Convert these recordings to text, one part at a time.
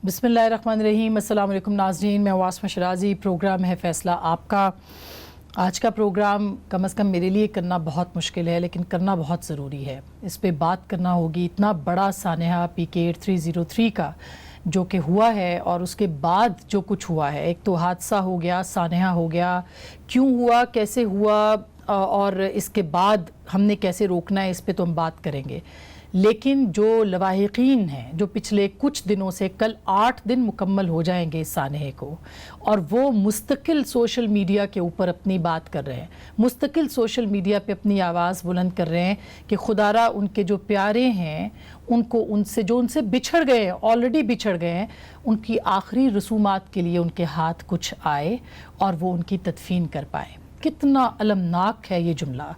بسم اللہ الرحمن الرحیم. السلام علیکم ناظرین, میں واسمہ شرازی. پروگرام ہے فیصلہ آپ کا. آج کا پروگرام کم از کم میرے لیے کرنا بہت مشکل ہے, لیکن کرنا بہت ضروری ہے. اس پہ بات کرنا ہوگی. اتنا بڑا سانحہ PK-8303 کا جو کہ ہوا ہے, اور اس کے بعد جو کچھ ہوا ہے. ایک تو حادثہ ہو گیا, سانحہ ہو گیا, کیوں ہوا, کیسے ہوا, اور اس کے بعد ہم نے کیسے روکنا ہے, اس پہ تو ہم بات کریں گے. لیکن جو لواحقین ہیں, جو پچھلے کچھ دنوں سے, کل 8 دن مکمل ہو جائیں گے اس سانحے کو, اور وہ مستقل سوشل میڈیا کے اوپر اپنی بات کر رہے ہیں, مستقل سوشل میڈیا پہ اپنی آواز بلند کر رہے ہیں کہ خدا را ان کے جو پیارے ہیں, ان کو ان سے بچھڑ گئے ہیں, آلریڈی بچھڑ گئے ہیں, ان کی آخری رسومات کے لیے ان کے ہاتھ کچھ آئے اور وہ ان کی تدفین کر پائے. کتنا المناک ہے یہ جملہ,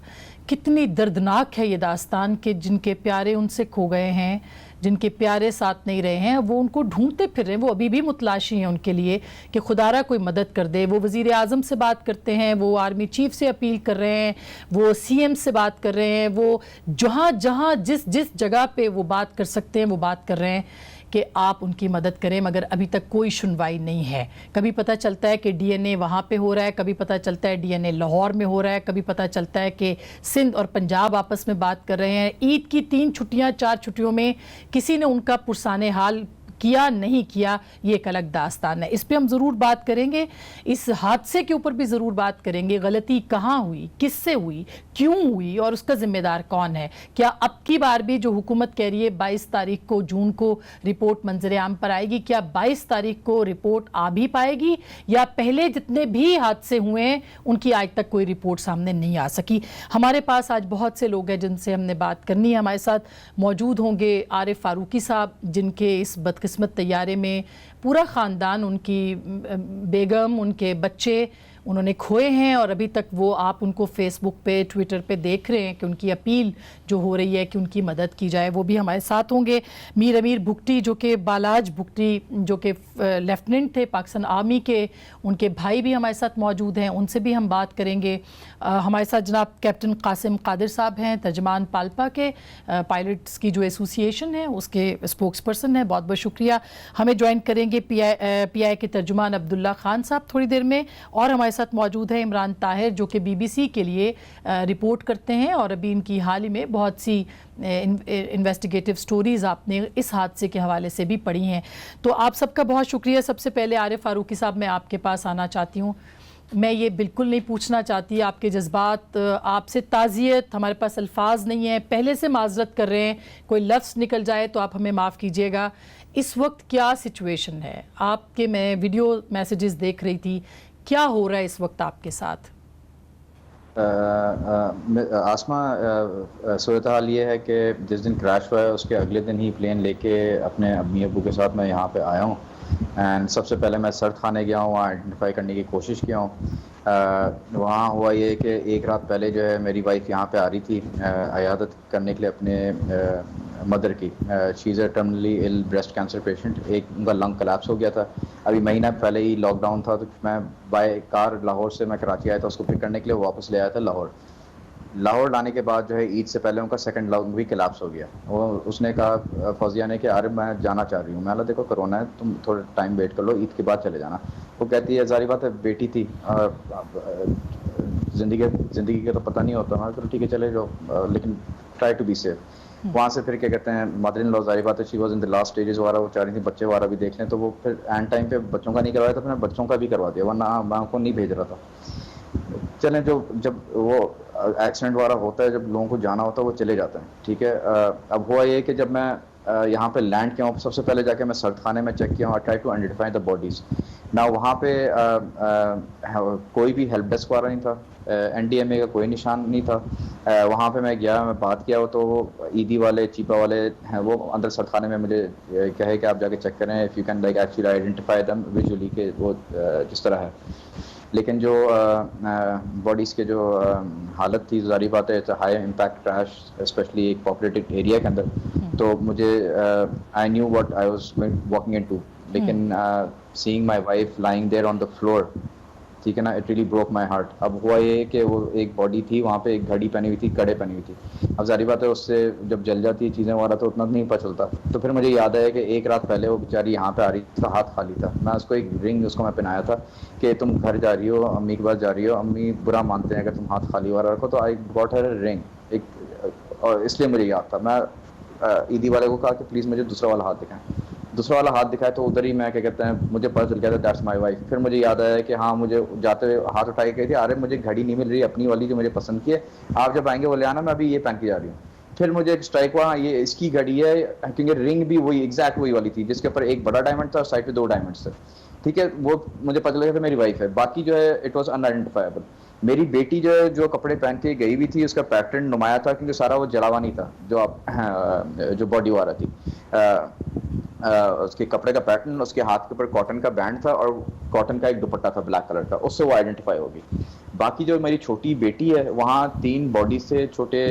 کتنی دردناک ہے یہ داستان کہ جن کے پیارے ان سے کھو گئے ہیں, جن کے پیارے ساتھ نہیں رہے ہیں, وہ ان کو ڈھونڈتے پھر رہے ہیں. وہ ابھی بھی متلاشی ہیں ان کے لیے کہ خدا را کوئی مدد کر دے. وہ وزیر اعظم سے بات کرتے ہیں, وہ آرمی چیف سے اپیل کر رہے ہیں, وہ CM سے بات کر رہے ہیں, وہ جہاں جس جگہ پہ وہ بات کر سکتے ہیں وہ بات کر رہے ہیں کہ آپ ان کی مدد کریں, مگر ابھی تک کوئی سنوائی نہیں ہے. کبھی پتہ چلتا ہے کہ DNA وہاں پہ ہو رہا ہے, کبھی پتہ چلتا ہے DNA لاہور میں ہو رہا ہے, کبھی پتہ چلتا ہے کہ سندھ اور پنجاب آپس میں بات کر رہے ہیں. عید کی 3 چھٹیاں 4 چھٹیوں میں کسی نے ان کا پرسان حال کیا نہیں کیا, یہ ایک الگ داستان ہے. اس پہ ہم ضرور بات کریں گے. اس حادثے کے اوپر بھی ضرور بات کریں گے. غلطی کہاں ہوئی, کس سے ہوئی, کیوں ہوئی, اور اس کا ذمہ دار کون ہے. کیا اب کی بار بھی جو حکومت کہہ رہی ہے 22 تاریخ کو جون کو رپورٹ منظر عام پر آئے گی, کیا 22 تاریخ کو رپورٹ آ بھی پائے گی, یا پہلے جتنے بھی حادثے ہوئے ہیں ان کی آج تک کوئی رپورٹ سامنے نہیں آ سکی. ہمارے پاس آج بہت سے لوگ ہیں جن سے ہم نے بات کرنی ہے. ہمارے ساتھ موجود ہوں گے عارف فاروقی صاحب, جن کے اس بدقسمت طیارے میں پورا خاندان, ان کی بیگم, ان کے بچے انہوں نے کھوئے ہیں, اور ابھی تک وہ آپ ان کو فیس بک پہ, ٹویٹر پہ دیکھ رہے ہیں کہ ان کی اپیل جو ہو رہی ہے کہ ان کی مدد کی جائے. وہ بھی ہمارے ساتھ ہوں گے. میر امیر بھگٹی, جو کہ بالاج بھگٹی, جو کہ لیفٹیننٹ تھے پاکستان آرمی کے, ان کے بھائی بھی ہمارے ساتھ موجود ہیں, ان سے بھی ہم بات کریں گے. ہمارے ساتھ جناب کیپٹن قاسم قادر صاحب ہیں, ترجمان پالپا کے, پائلٹس کی جو ایسوسی ایشن ہے اس کے اسپوکس پرسن ہیں. بہت بہت شکریہ. ہمیں جوائن کریں گے PI کے ترجمان عبداللہ خان صاحب تھوڑی دیر میں, اور ہمارے ساتھ موجود ہے عمران طاہر, جو کہ BBC کے لیے رپورٹ کرتے ہیں, اور ابھی ان کی حال ہی میں بہت سی انویسٹیگیٹو سٹوریز آپ نے اس حادثے کے حوالے سے بھی پڑھی ہیں. تو آپ سب کا بہت شکریہ. سب سے پہلے عارف فاروقی صاحب, میں آپ کے پاس آنا چاہتی ہوں. میں یہ بالکل نہیں پوچھنا چاہتی آپ کے جذبات, آپ سے تعزیت, ہمارے پاس الفاظ نہیں ہیں, پہلے سے معذرت کر رہے ہیں, کوئی لفظ نکل جائے تو آپ ہمیں معاف کیجیے گا. اس وقت کیا سچویشن ہے آپ کے؟ میں ویڈیو میسیجز دیکھ رہی تھی, کیا ہو رہا ہے اس وقت آپ کے ساتھ؟ آسمہ, صورتحال یہ ہے کہ جس دن کریش ہوا ہے اس کے اگلے دن ہی پلین لے کے اپنے امی ابو کے ساتھ میں یہاں پہ آیا ہوں. اینڈ سب سے پہلے میں سرد خانے گیا ہوں, وہاں آئیڈینٹیفائی کرنے کی کوشش کیا ہوں. وہاں ہوا یہ کہ ایک رات پہلے جو ہے میری وائف یہاں پہ آ رہی تھی عیادت کرنے کے لیے اپنے مدر کی. شی از اے ٹرمنلی ال بریسٹ کینسر پیشنٹ. ایک ان کا لنگ کلیپس ہو گیا تھا. ابھی مہینہ پہلے ہی لاک ڈاؤن تھا, تو میں بائی کار لاہور سے میں کراچی آیا تھا اس کو پک کرنے کے لیے, واپس لے آیا تھا لاہور. لاہور لانے کے بعد جو ہے عید سے پہلے ان کا سیکنڈ لنگ بھی کلیپس ہو گیا. اس نے کہا فوزیہ نے کہ عارف میں جانا چاہ رہی ہوں. میں دیکھو کرونا ہے, تم تھوڑا ٹائم ویٹ کر لو, عید کے بعد چلے جانا. وہ کہتی ہے ظاہری بات ہے بیٹی تھی, زندگی کا تو پتہ نہیں ہوتا. میں چلو ٹھیک ہے چلے جاؤ, لیکن ٹرائی ٹو بی سیف. وہاں سے پھر کیا کہتے ہیں مدر ان لا, ظاہری بات ہے she was in the last stages وغیرہ, وہ چاہ رہی تھی بچے وغیرہ بھی دیکھ لیں, تو وہ پھر اینڈ ٹائم پہ بچوں کا نہیں کروایا تھا, پھر میں بچوں کا بھی کروا دیا, ورنہ میں ان کو نہیں بھیج رہا تھا. چلیں, جب وہ ایکسیڈنٹ وغیرہ ہوتا ہے, جب لوگوں کو جانا ہوتا ہے وہ چلے جاتے ہیں, ٹھیک ہے. اب ہوا یہ کہ جب میں یہاں پہ لینڈ کیا ہوں, سب سے پہلے جا کے میں سرد خانے میں چیک کیا ہوں, try to identify the bodies. نہ وہاں پہ کوئی بھی ہیلپ ڈیسک والا نہیں تھا, NDMA کا کوئی نشان نہیں تھا. وہاں پہ میں گیا, میں بات کیا, تو وہ عیدی والے چیپا والے ہیں, وہ اندر سرد خانے میں مجھے کہے کہ آپ جا کے چیک کریں, if you can like actually identify them visually, کہ وہ جس طرح ہے. لیکن جو باڈیز کے جو حالت تھی, ظاہری بات ہے ہائی امپیکٹ کریش, اسپیشلی ایک پاپولیٹڈ ایریا کے اندر, تو مجھے I knew what I was walking into. لیکن seeing my wife lying there on the floor, ٹھیک ہے نا, it really broke my heart. اب ہوا یہ کہ وہ ایک باڈی تھی وہاں پہ, ایک گھڑی پہنی ہوئی تھی, کڑے پہنی ہوئی تھی. اب ظاہر بات ہے اس سے جب جل جاتی ہے چیزیں وغیرہ تو اتنا نہیں پتہ چلتا. تو پھر مجھے یاد آیا کہ ایک رات پہلے وہ بیچاری یہاں پہ آ رہی, اس کا ہاتھ خالی تھا. میں اس کو ایک رنگ اس کو میں پہنایا تھا کہ تم گھر جا رہی ہو, امی کے پاس جا رہی ہو, امی برا مانتے ہیں اگر تم ہاتھ خالی وغیرہ رکھو. تو آئی گاٹ ہر رنگ ایک, اور اس لیے مجھے یاد تھا. میں عیدی والے کو کہا کہ پلیز مجھے دوسرا والا ہاتھ دکھائیں. دوسرا والا ہاتھ دکھایا تو ادھر ہی میں کیا کہتے ہیں مجھے پتہ چل گیا تھا دیٹس مائی وائف. پھر مجھے یاد آیا کہ ہاں مجھے جاتے ہوئے ہاتھ اٹھائی گئی تھی, ارے مجھے گھڑی نہیں مل رہی اپنی والی جو مجھے پسند کی ہے, آپ جب آئیں گے وہ لے آنا, میں ابھی یہ پہن کے جا رہی ہوں. پھر مجھے ایک اسٹرائک ہوا, یہ اس کی گھڑی ہے, کیونکہ رنگ بھی وہی ایگزیکٹ وہی والی تھی جس کے اوپر ایک بڑا ڈائمنڈ تھا اور سائڈ پہ 2 ڈائمنڈس تھے. ٹھیک ہے, وہ مجھے پتہ لگا کہ میری وائف ہے. باقی جو ہے اٹ واز ان آئیڈینٹیفائبل. میری بیٹی جو ہے جو کپڑے پہن کے گئی ہوئی تھی اس کا پیٹرن نمایاں تھا, کیونکہ سارا وہ جلاوا نہیں تھا جو آپ جو باڈی والا تھی. اس کے کپڑے کا پیٹرن, اس کے ہاتھ کے اوپر کاٹن کا بینڈ تھا اور کاٹن کا ایک دوپٹہ تھا بلیک کلر کا, اس سے وہ آئیڈینٹیفائی ہوگی. باقی جو میری چھوٹی بیٹی ہے وہاں 3 باڈی سے چھوٹے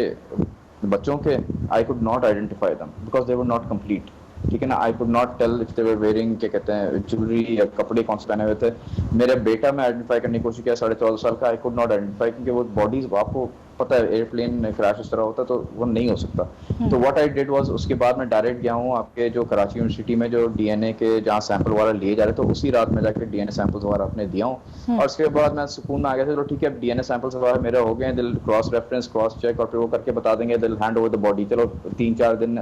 بچوں کے, I could not identify them because they were not complete. ٹھیک ہے نا, I could not tell if they were wearing کیا کہتے ہیں جویلری یا کپڑے کون سے پہنے ہوئے تھے. میرا بیٹا میں آئیڈینٹیفائی کرنے کی کوشش کیا 14.5 سال کا, آئی کوڈ ناٹ آئیڈینٹیفائی, کیونکہ وہ باڈیز آپ کو پتہ ہے ایئر پلین کریش اس طرح ہوتا تو وہ نہیں ہو سکتا. تو واٹ آئی ڈیڈ واز, اس کے بعد میں ڈائریکٹ گیا ہوں آپ کے جو کراچی یونیورسٹی میں جو ڈی این اے کے جہاں سیمپل وغیرہ لیے جا رہے تھے, اسی رات میں جا کے ڈی این اے سیمپلس وغیرہ اپنے دیا ہوں. اور اس کے بعد میں سکون میں آ گیا تھا, چلو ٹھیک ہے اب ڈی این اے سیمپلس وغیرہ میرے ہو گئے ہیں, دل کراس ریفرنس کراس چیک اور پھر وہ کر کے بتا دیں گے, دل ہینڈ اوور دا باڈی. چلو 3-4 دن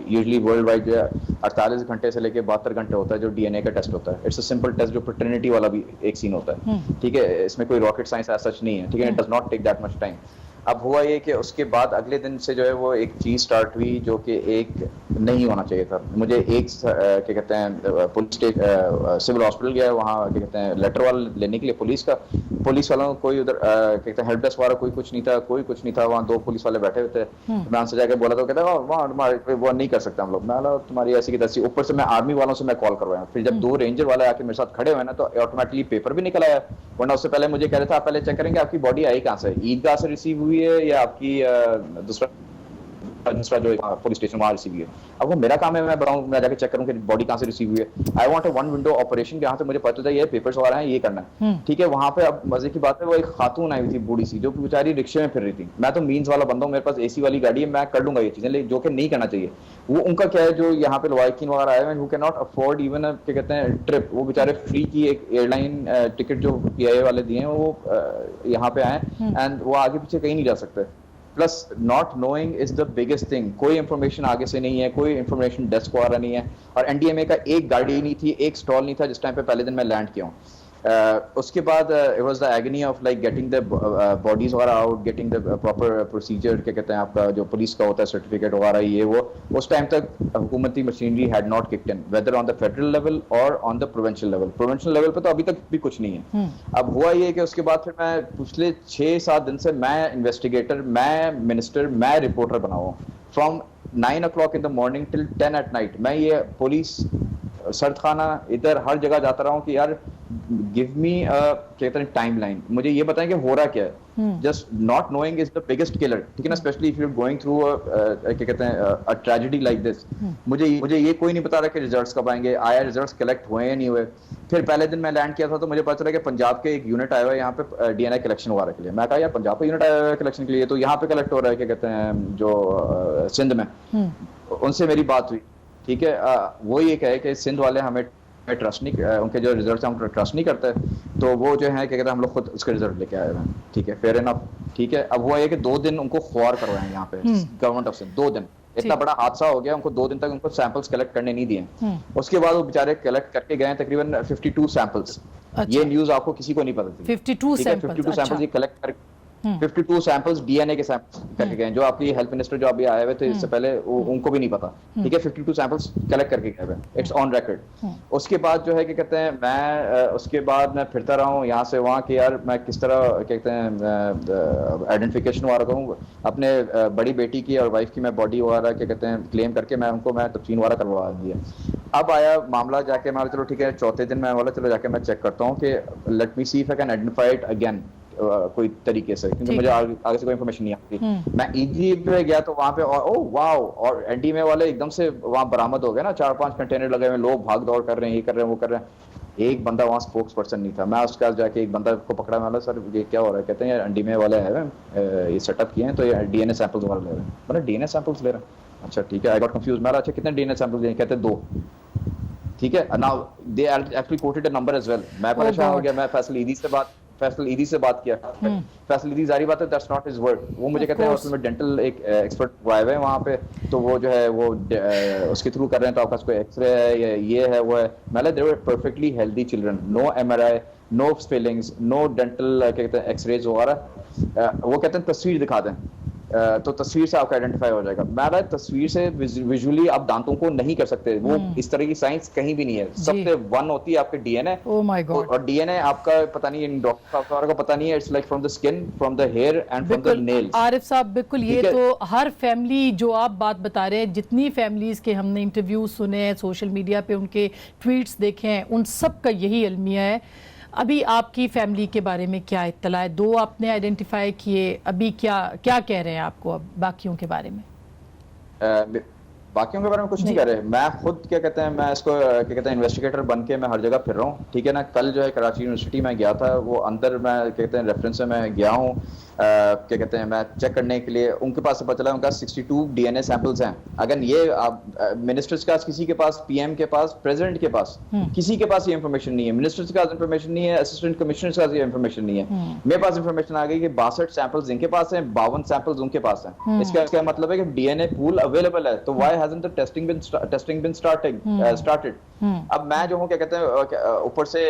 یوزلی ورلڈ وائڈ جو ہے 48 گھنٹے سے لے کے 72 گھنٹے ہوتا ہے جو ڈی این اے کا ٹیسٹ ہوتا ہے. اٹس اے سمپل ٹیسٹ, جو پیٹرنٹی والا بھی ایک سین ہوتا ہے. ٹھیک ہے, اس میں کوئی راکٹ سائنس ایسا سچ نہیں ہے. ٹھیک ہے, it does not take that much time. اب ہوا یہ کہ اس کے بعد اگلے دن سے جو ہے وہ ایک چیز اسٹارٹ ہوئی جو کہ ایک نہیں ہونا چاہیے تھا. مجھے ایک کیا کہتے ہیں پولیس سول ہاسپٹل گیا, وہاں کیا کہتے ہیں لیٹر والا لینے کے لیے پولیس والوں کوئی ادھر کیا کہتے ہیں ہیلپ ڈیسک والا کوئی کچھ نہیں تھا. وہاں 2 پولیس والے بیٹھے ہوئے تھے. میں ان سے جا کے بولا تو کہتا وہاں وہ نہیں کر سکتے ہم لوگ. میں بولا تمہاری ایسی کی تیسی. اوپر سے میں آرمی والوں سے میں کال کروایا. پھر جب 2 رینجر والے آ کے میرے ساتھ کھڑے ہوئے نا تو آٹومیٹکلی پیپر بھی نکل آیا, ورنہ اس سے پہلے مجھے کہہ رہے تھے آپ پہلے چیک کریں گے آپ کی باڈی آئی کہاں سے, عیدگاہ سے ریسیو ہوئی ہے یا آپ کی دوسرا جو پولیس اسٹیشن وہاں ریسیو ہوئی ہے. اب وہ میرا کام ہے میں بتاؤں, میں جا کے چیک کروں کہ باڈی کہاں سے ریسیو ہوئی ہے. I want a 1 window operation, جہاں سے مجھے پتہ چلتا ہے یہ پیپرس وغیرہ ہیں, یہ کرنا ہے. ٹھیک ہے, وہاں پہ اب مزے کی بات ہے وہ ایک خاتون آئی ہوئی تھی بوڑھی سی, جو بیچاری رکشے میں پھر رہی تھی. میں تو مینز والا بندہ ہوں, میرے پاس اے سی والی گاڑی ہے, میں کر لوں گا یہ چیزیں, لیکن جو کہ نہیں کرنا چاہیے. وہ ان کا کیا ہے جو یہاں پہ لوائقین وغیرہ آئے ہوئے ہیں, who cannot afford even کیا کہتے ہیں ٹرپ, وہ بیچارے فری کی ایک ایئر لائن ٹکٹ جو پی آئی اے والے دیے ہیں وہ یہاں پہ آئے اینڈ وہ آگے پیچھے کہیں نہیں جا سکتے. Plus not knowing is the biggest thing. کوئی انفارمیشن آگے سے نہیں ہے, کوئی انفارمیشن ڈیسک وغیرہ نہیں ہے. اور این ڈی ایم اے کا ایک گاڑی نہیں تھی, ایک اسٹال نہیں تھا جس ٹائم پہ پہلے دن میں لینڈ کیا ہوں. اس کے بعد it was the agony of like getting the bodies وغیرہ out, getting the proper procedure کیا کہتے ہیں آپ کا جو پولیس کا ہوتا ہے سرٹیفکیٹ وغیرہ یہ وہ. اس ٹائم تک حکومتی machinery had not kicked in whether on the federal level اور on the provincial level. Provincial level پہ تو ابھی تک بھی کچھ نہیں ہے. اب ہوا یہ کہ اس کے بعد پھر میں پچھلے 6-7 دن سے میں انویسٹیگیٹر, میں منسٹر, میں رپورٹر بنا ہوا ہوں. From 9 o'clock in the morning till 10 at night میں یہ پولیس سرد خانہ ادھر ہر جگہ جاتا رہا ہوں کہ یار گیو می کہتے ہیں ٹائم لائن, مجھے یہ بتائیں کہ ہو رہا کیا ہے. Just not knowing is the biggest colour. ٹھیک ہے نا, especially if you are going through کیا کہتے ہیں ا ٹریجڈی لائک دس. مجھے یہ کوئی نہیں بتا رہا کہ ریزلٹس کب آئیں گے, آیا ریزلٹس کلیکٹ ہوئے یا نہیں ہوئے. پھر پہلے دن میں لینڈ کیا تھا تو مجھے پتا چلا کہ پنجاب کے ایک یونٹ آیا ہوا ہے یہاں پہ ڈی این اے کلیکشن وغیرہ کے لیے. میں کہا یار پنجاب کا یونٹ آیا ہوا ہے کلیکشن کے لیے, تو یہاں پہ کلیکٹ ہو رہا ہے کیا کہتے ہیں جو سندھ میں. ان سے میری بات ہوئی. ٹھیک ہے, وہ یہ کہے کہ سندھ والے ہمیں ٹرسٹ نہیں, ان کے جو ریزلٹس ہم ٹرسٹ نہیں کرتے, تو وہ جو ہے کیا کہتے ہیں ہم لوگ خود اس کے ریزلٹ لے کے آئے ہوئے ہیں. ٹھیک ہے, فیئر انف. ٹھیک ہے, اب ہوا یہ کہ 2 دن ان کو خوار کروائے ہیں یہاں پہ گورنمنٹ آف سندھ. 2 دن اتنا بڑا حادثہ ہو گیا, ان کو 2 دن تک ان کو سیمپلس کلیکٹ کرنے نہیں دیے. اس کے بعد وہ بیچارے کلیکٹ کر کے گئے تقریباً 52 سیمپلس. یہ نیوز آپ کو کسی کو نہیں پتا تھی. 52 سیمپلس یہ کلیکٹ کر 52 سیمپلس ڈی این اے کے سیمپلس کر کے گئے, جو آپ کی ہیلتھ منسٹر جو ابھی آئے ہوئے تھے اس سے پہلے ان کو بھی نہیں پتا. ٹھیک ہے, 52 سیمپلس کلیکٹ کر کے گئے ہوئے, اٹس آن ریکارڈ. اس کے بعد جو ہے کہ کہتے ہیں میں اس کے بعد میں پھرتا رہا ہوں یہاں سے وہاں کہ یار میں کس طرح کہتے ہیں آئیڈینٹیفیکیشن وغیرہ کروں اپنے بڑی بیٹی کی اور وائف کی. میں باڈی وغیرہ کیا کہتے ہیں کلیم کر کے میں ان کو میں تفصیل وغیرہ کروا دیا. اب آیا معاملہ جا کے میں چلو ٹھیک ہے 4تھے دن میں بولا چلو جا کے میں چیک کرتا ہوں کہ let me see if I can identify it again کوئی طریقے سے, کیونکہ مجھے آگے سے کوئی انفارمیشن نہیں آتی. میں ایجی پہ گیا تو وہاں پہ او واو, اور این ڈی ایم اے والے ایک دم سے وہاں برآمد ہو گئے نا, 4-5 کنٹینر لگے ہوئے, لوگ بھاگ دوڑ کر رہے ہیں, یہ کر رہے ہیں وہ کر رہے ہیں. ایک بندہ وہاں اسپوکس پرسن نہیں تھا. میں اس کے پاس جا کے ایک بندہ کو پکڑا, میں سر یہ کیا ہو رہا ہے, کہتے ہیں این ڈی ایم اے والے ہیں یہ سیٹ اپ کیے ہیں تو یہ ڈی این اے سیمپلز والے لے رہے ہیں. میں نے ڈی این اے سیمپلز لے رہے ہیں, اچھا ٹھیک ہے, آئی گاٹ کنفیوز. میں اچھا کتنے ڈی این اے سیمپلز لے, کہتے ہیں 2. ٹھیک ہے, now they actually quoted a number as well. میں پریشان ہو گیا, میں فیصل ایدھی سے بات کیا. فیصل ایدھی ظاہری بات ہے دیٹس ناٹ ہز ورڈ. وہ مجھے کہتے ہیں ہاسپٹل میں ڈینٹل ایک ایکسپرٹ آئے ہوئے ہیں وہاں پہ, تو وہ جو ہے وہ اس کے تھرو کر رہے ہیں, تو آپ کا کوئی ایکس رے ہے یا یہ ہے وہ ہے. میں دے ور پرفیکٹلی ہیلدی چلڈرن, نو ایم آر آئی, نو فیلنگس, نو ڈینٹل کہتے ہیں ایکس ریز وغیرہ. وہ کہتے ہیں تصویر دکھا دیں تو تصویر سے آپ کا آئیڈینٹیفائی ہو جائے گا. میں تصویر سے ویژولی آپ دانتوں کو نہیں کر سکتے, وہ اس طرح کی سائنس کہیں بھی نہیں ہے. سب سے ون ہوتی ہے آپ کے ڈی این اے, اور ڈی این اے آپ کا پتہ نہیں, ان ڈاکٹر صاحب کو پتہ نہیں ہے, it's like from the skin, from the hair and from the nails. Arif sahab بالکل, یہ تو ہر فیملی جو آپ بات بتا رہے ہیں, جتنی فیملیز کے ہم نے انٹرویوز سنے ہیں, سوشل میڈیا پہ ان کے ٹویٹس دیکھے ہیں, ان سب کا یہی المیہ ہے. ابھی آپ کی فیملی کے بارے میں کیا اطلاع ہے؟ 2 آپ نے آئیڈینٹیفائی کیے, ابھی کیا کہہ رہے ہیں آپ کو اب باقیوں کے بارے میں؟ باقیوں کے بارے میں کچھ نہیں کہہ رہے. میں خود کیا کہتے ہیں, میں اس کو کیا کہتے ہیں انویسٹیگیٹر بن کے میں ہر جگہ پھر رہا ہوں. ٹھیک ہے نا, کل جو ہے کراچی یونیورسٹی میں گیا تھا, وہ اندر میں کہتے ہیں ریفرنس سے میں گیا ہوں, کیا کہتے ہیں میں چیک کرنے کے لیے. ان کے پاس سے پتہ چلا ان کا 62 ڈی این اے سیمپلز ہیں. اگر یہ منسٹرز کا کسی کے پاس, پی ایم کے پاس, پریزیڈنٹ کے پاس, کسی کے پاس یہ انفارمیشن نہیں ہے, منسٹرز کے پاس انفارمیشن نہیں ہے, اسسٹنٹ کمشنرز کے پاس یہ انفارمیشن نہیں ہے. میرے پاس انفارمیشن آ گئی کہ 62 سیمپلز ان کے پاس ہیں, 52 سیمپلز ان کے پاس ہیں. اس کا مطلب ہے کہ D N A pool available ہے, تو why hasn't the testing been started. اب میں جو ہوں کیا کہتے ہیں اوپر سے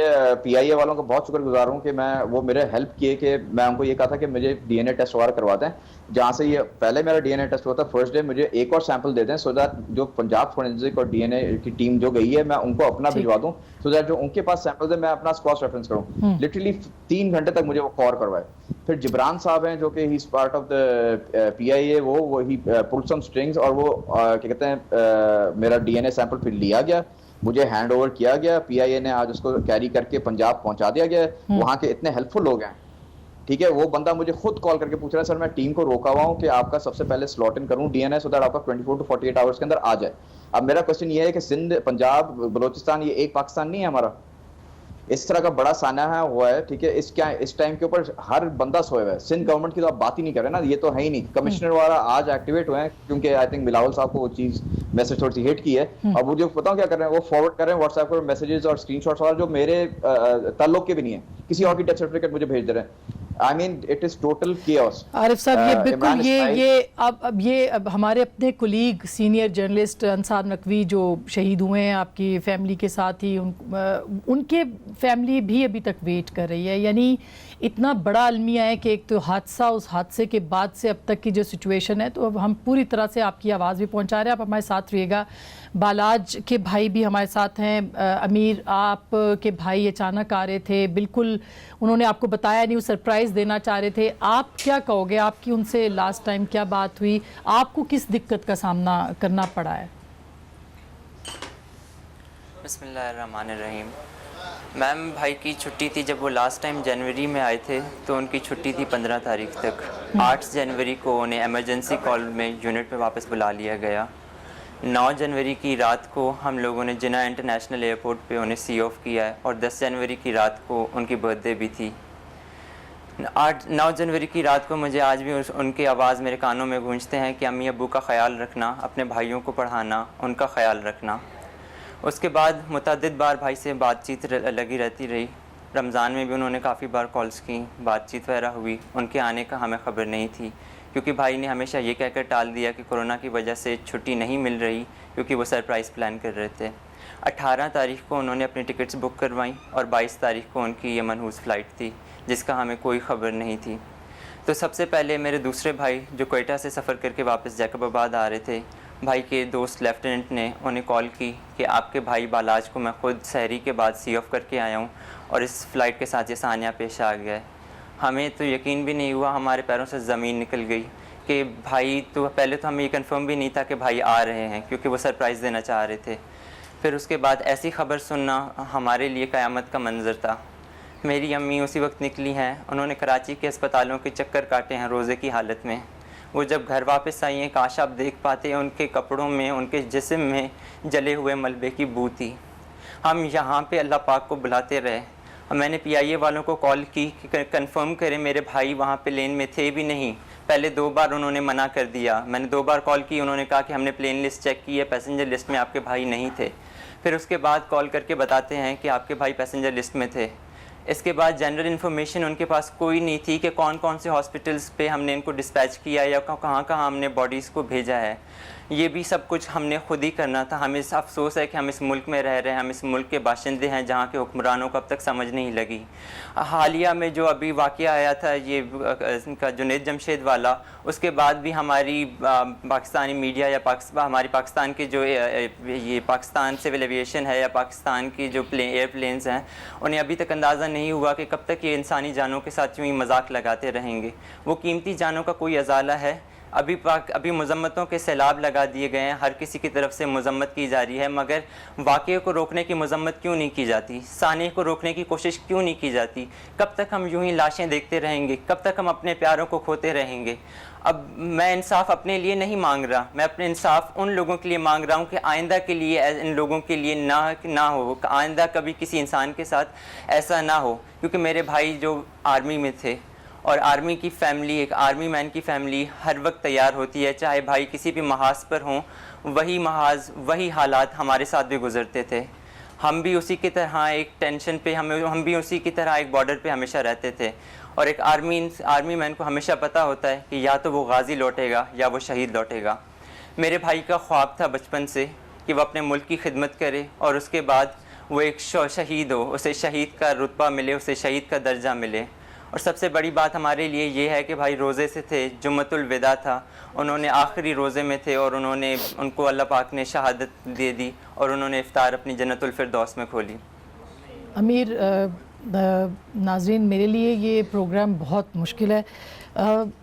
پی آئی اے والوں کا بہت شکر گزار ہوں کہ وہ میرے ہیلپ کیے, کہ میں ان کو یہ کہا تھا کہ مجھے ڈی این اے ٹیسٹ وغیرہ کروا دیں. جہاں سے یہ پہلے میرا ڈی این اے ٹیسٹ ہوتا ہے فرسٹ ڈے, مجھے ایک اور سیمپل دے دیں, سو دیٹ جو پنجاب فورینسک اور ڈی این اے کی ٹیم جو گئی ہے میں ان کو اپنا بھجوا دوں, سو دیٹ جو ان کے پاس سیمپل ہے میں اپنا کراس ریفرنس کروں. لٹرلی 3 گھنٹے تک مجھے وہ کور کروائے. پھر جبران صاحب ہیں جو کہ ہی از پارٹ آف دا پی آئی اے, وہ ہی پل سم اسٹرنگس, اور وہ کیا کہتے ہیں میرا ڈی این اے سیمپل پھر لیا گیا, مجھے ہینڈ اوور کیا گیا. پی آئی اے نے آج اس کو کیری کر کے پنجاب پہنچا دیا گیا. وہاں کے اتنے ہیلپ فل لوگ ہیں. ٹھیک ہے, وہ بندہ مجھے خود کال کر کے پوچھ رہا ہے, سر میں ٹیم کو روکا ہوا ہوں کہ آپ کا سب سے پہلے سلاٹ ان کروں D N A, so that آپ کا 24 to 48 آورس کے اندر آ جائے. اب میرا کوشچن یہ ہے کہ سندھ, پنجاب, بلوچستان, یہ ایک پاکستان نہیں ہے ہمارا. اس طرح کا بڑا سانحہ ہوا ہے. ٹھیک ہے, اس ٹائم کے اوپر ہر بندہ سوئے ہوا ہے. سندھ گورنمنٹ کی تو آپ بات ہی نہیں کر رہے نا, یہ تو ہے ہی نہیں. کمشنر والا آج ایکٹیویٹ ہوئے ہیں, کیونکہ آئی تھنک بلاول صاحب کو وہ چیز میسج تھوڑی سی ہٹ کی ہے. اور وہ جو بتاؤں کیا کر رہے ہیں, وہ فارورڈ کر رہے ہیں واٹس ایپ پر میسیجز اور اسکرین شاٹس وغیرہ جو میرے تعلق کے بھی نہیں ہیں, کسی اور کی ڈیتھ سرٹیفکیٹ مجھے بھیج دے رہے ہیں. I mean it is total chaos. عارف صاحب یہ بالکل یہ اب ہمارے اپنے کولیگ سینئر جرنلسٹ انصار نقوی جو شہید ہوئے ہیں آپ کی فیملی کے ساتھ ہی, ان کے فیملی بھی ابھی تک ویٹ کر رہی ہے. یعنی اتنا بڑا المیہ ہے کہ ایک تو حادثہ, اس حادثے کے بعد سے اب تک کی جو سچویشن ہے, تو اب ہم پوری طرح سے آپ کی آواز بھی پہنچا رہے ہیں. آپ ہمارے ساتھ رہیے گا. بالاج کے بھائی بھی ہمارے ساتھ ہیں. امیر, آپ کے بھائی اچانک آ رہے تھے, بالکل انہوں نے آپ کو بتایا نہیں, وہ سرپرائز دینا چاہ رہے تھے. آپ کیا کہو گے, آپ کی ان سے لاسٹ ٹائم کیا بات ہوئی, آپ کو کس دقت کا سامنا کرنا پڑا ہے؟ بسم اللہ الرحمن الرحیم. میم بھائی کی چھٹی تھی جب وہ لاسٹ ٹائم جنوری میں آئے تھے, تو ان کی چھٹی تھی 15 تاریخ تک. 8 جنوری کو انہیں ایمرجنسی کال میں یونٹ میں واپس بلا لیا گیا. 9 جنوری کی رات کو ہم لوگوں نے جناح انٹرنیشنل ایئرپورٹ پہ انہیں سی آف کیا ہے, اور 10 جنوری کی رات کو ان کی برتھ ڈے بھی تھی. 9 جنوری کی رات کو مجھے آج بھی ان کی آواز میرے کانوں میں گونجتے ہیں کہ امی ابو کا خیال رکھنا, اپنے بھائیوں کو پڑھانا, ان کا خیال رکھنا. اس کے بعد متعدد بار بھائی سے بات چیت لگی رہتی رہی. رمضان میں بھی انہوں نے کافی بار کالز کی, بات چیت وغیرہ ہوئی. ان کے آنے کا ہمیں خبر نہیں تھی, کیونکہ بھائی نے ہمیشہ یہ کہہ کر ٹال دیا کہ کورونا کی وجہ سے چھٹی نہیں مل رہی, کیونکہ وہ سرپرائز پلان کر رہے تھے. 18 تاریخ کو انہوں نے اپنی ٹکٹس بک کروائیں, اور 22 تاریخ کو ان کی یہ منحوس فلائٹ تھی, جس کا ہمیں کوئی خبر نہیں تھی. تو سب سے پہلے میرے دوسرے بھائی جو کوئٹہ سے سفر کر کے واپس جیکب آباد آ رہے تھے, بھائی کے دوست لیفٹیننٹ نے انہیں کال کی کہ آپ کے بھائی بالاج کو میں خود سحری کے بعد سی آف کر کے آیا ہوں, اور اس فلائٹ کے ساتھ یہ سانحہ پیش آ گیا ہے. ہمیں تو یقین بھی نہیں ہوا, ہمارے پیروں سے زمین نکل گئی کہ بھائی, تو پہلے تو ہمیں یہ کنفرم بھی نہیں تھا کہ بھائی آ رہے ہیں, کیونکہ وہ سرپرائز دینا چاہ رہے تھے. پھر اس کے بعد ایسی خبر سننا ہمارے لیے قیامت کا منظر تھا. میری امی اسی وقت نکلی ہیں, انہوں نے کراچی کے اسپتالوں کے چکر کاٹے ہیں روزے کی حالت میں. وہ جب گھر واپس آئی ہیں, کاش آپ دیکھ پاتے, ان کے کپڑوں میں, ان کے جسم میں جلے ہوئے ملبے کی بو تھی. ہم یہاں پہ اللہ پاک کو بلاتے رہے. میں نے پی آئی اے والوں کو کال کی کہ کنفرم کریں میرے بھائی وہاں پہ لین میں تھے بھی نہیں. پہلے 2 بار انہوں نے منع کر دیا. میں نے 2 بار کال کی, انہوں نے کہا کہ ہم نے پلین لسٹ چیک کی ہے, پیسنجر لسٹ میں آپ کے بھائی نہیں تھے. پھر اس کے بعد کال کر کے بتاتے ہیں کہ آپ کے بھائی پیسنجر لسٹ میں تھے. اس کے بعد جنرل انفارمیشن ان کے پاس کوئی نہیں تھی کہ کون کون سے ہاسپٹلس پہ ہم نے ان کو ڈسپیچ کیا یا کہاں کہاں ہم نے باڈیز کو بھیجا ہے. یہ بھی سب کچھ ہم نے خود ہی کرنا تھا. ہمیں افسوس ہے کہ ہم اس ملک میں رہ رہے ہیں, ہم اس ملک کے باشندے ہیں جہاں کے حکمرانوں کو اب تک سمجھ نہیں لگی. حالیہ میں جو ابھی واقعہ آیا تھا یہ کا جنید جمشید والا, اس کے بعد بھی ہماری پاکستانی میڈیا یا ہماری پاکستان کے جو یہ پاکستان سول ایویشن ہے یا پاکستان کی جو ایئر پلینز ہیں, انہیں ابھی تک اندازہ نہیں ہوا کہ کب تک یہ انسانی جانوں کے ساتھ یوں ہی مذاق لگاتے رہیں گے. وہ قیمتی جانوں کا کوئی ازالہ ہے. ابھی مذمتوں کے سیلاب لگا دیے گئے ہیں, ہر کسی کی طرف سے مذمت کی جا رہی ہے, مگر واقعے کو روکنے کی مذمت کیوں نہیں کی جاتی؟ سانحے کو روکنے کی کوشش کیوں نہیں کی جاتی؟ کب تک ہم یوں ہی لاشیں دیکھتے رہیں گے؟ کب تک ہم اپنے پیاروں کو کھوتے رہیں گے؟ اب میں انصاف اپنے لیے نہیں مانگ رہا, میں اپنے انصاف ان لوگوں کے لیے مانگ رہا ہوں کہ آئندہ کے لیے ان لوگوں کے لیے نہ ہو, آئندہ کبھی کسی انسان کے ساتھ ایسا نہ ہو. کیونکہ میرے بھائی جو آرمی میں تھے, اور آرمی کی فیملی, ایک آرمی مین کی فیملی ہر وقت تیار ہوتی ہے, چاہے بھائی کسی بھی محاذ پر ہوں, وہی محاذ وہی حالات ہمارے ساتھ بھی گزرتے تھے. ہم بھی اسی کی طرح ایک ٹینشن پہ, ہم بھی اسی کی طرح ایک بارڈر پہ ہمیشہ رہتے تھے. اور ایک آرمی مین کو ہمیشہ پتہ ہوتا ہے کہ یا تو وہ غازی لوٹے گا یا وہ شہید لوٹے گا. میرے بھائی کا خواب تھا بچپن سے کہ وہ اپنے ملک کی خدمت کرے اور اس کے بعد وہ ایک شہید ہو, اسے شہید کا رتبہ ملے, اسے شہید کا درجہ ملے. اور سب سے بڑی بات ہمارے لیے یہ ہے کہ بھائی روزے سے تھے, جمعۃ الوداع تھا, انہوں نے آخری روزے میں تھے اور ان کو اللہ پاک نے شہادت دے دی اور انہوں نے افطار اپنی جنت الفردوس میں کھولی. امیر, ناظرین میرے لیے یہ پروگرام بہت مشکل ہے.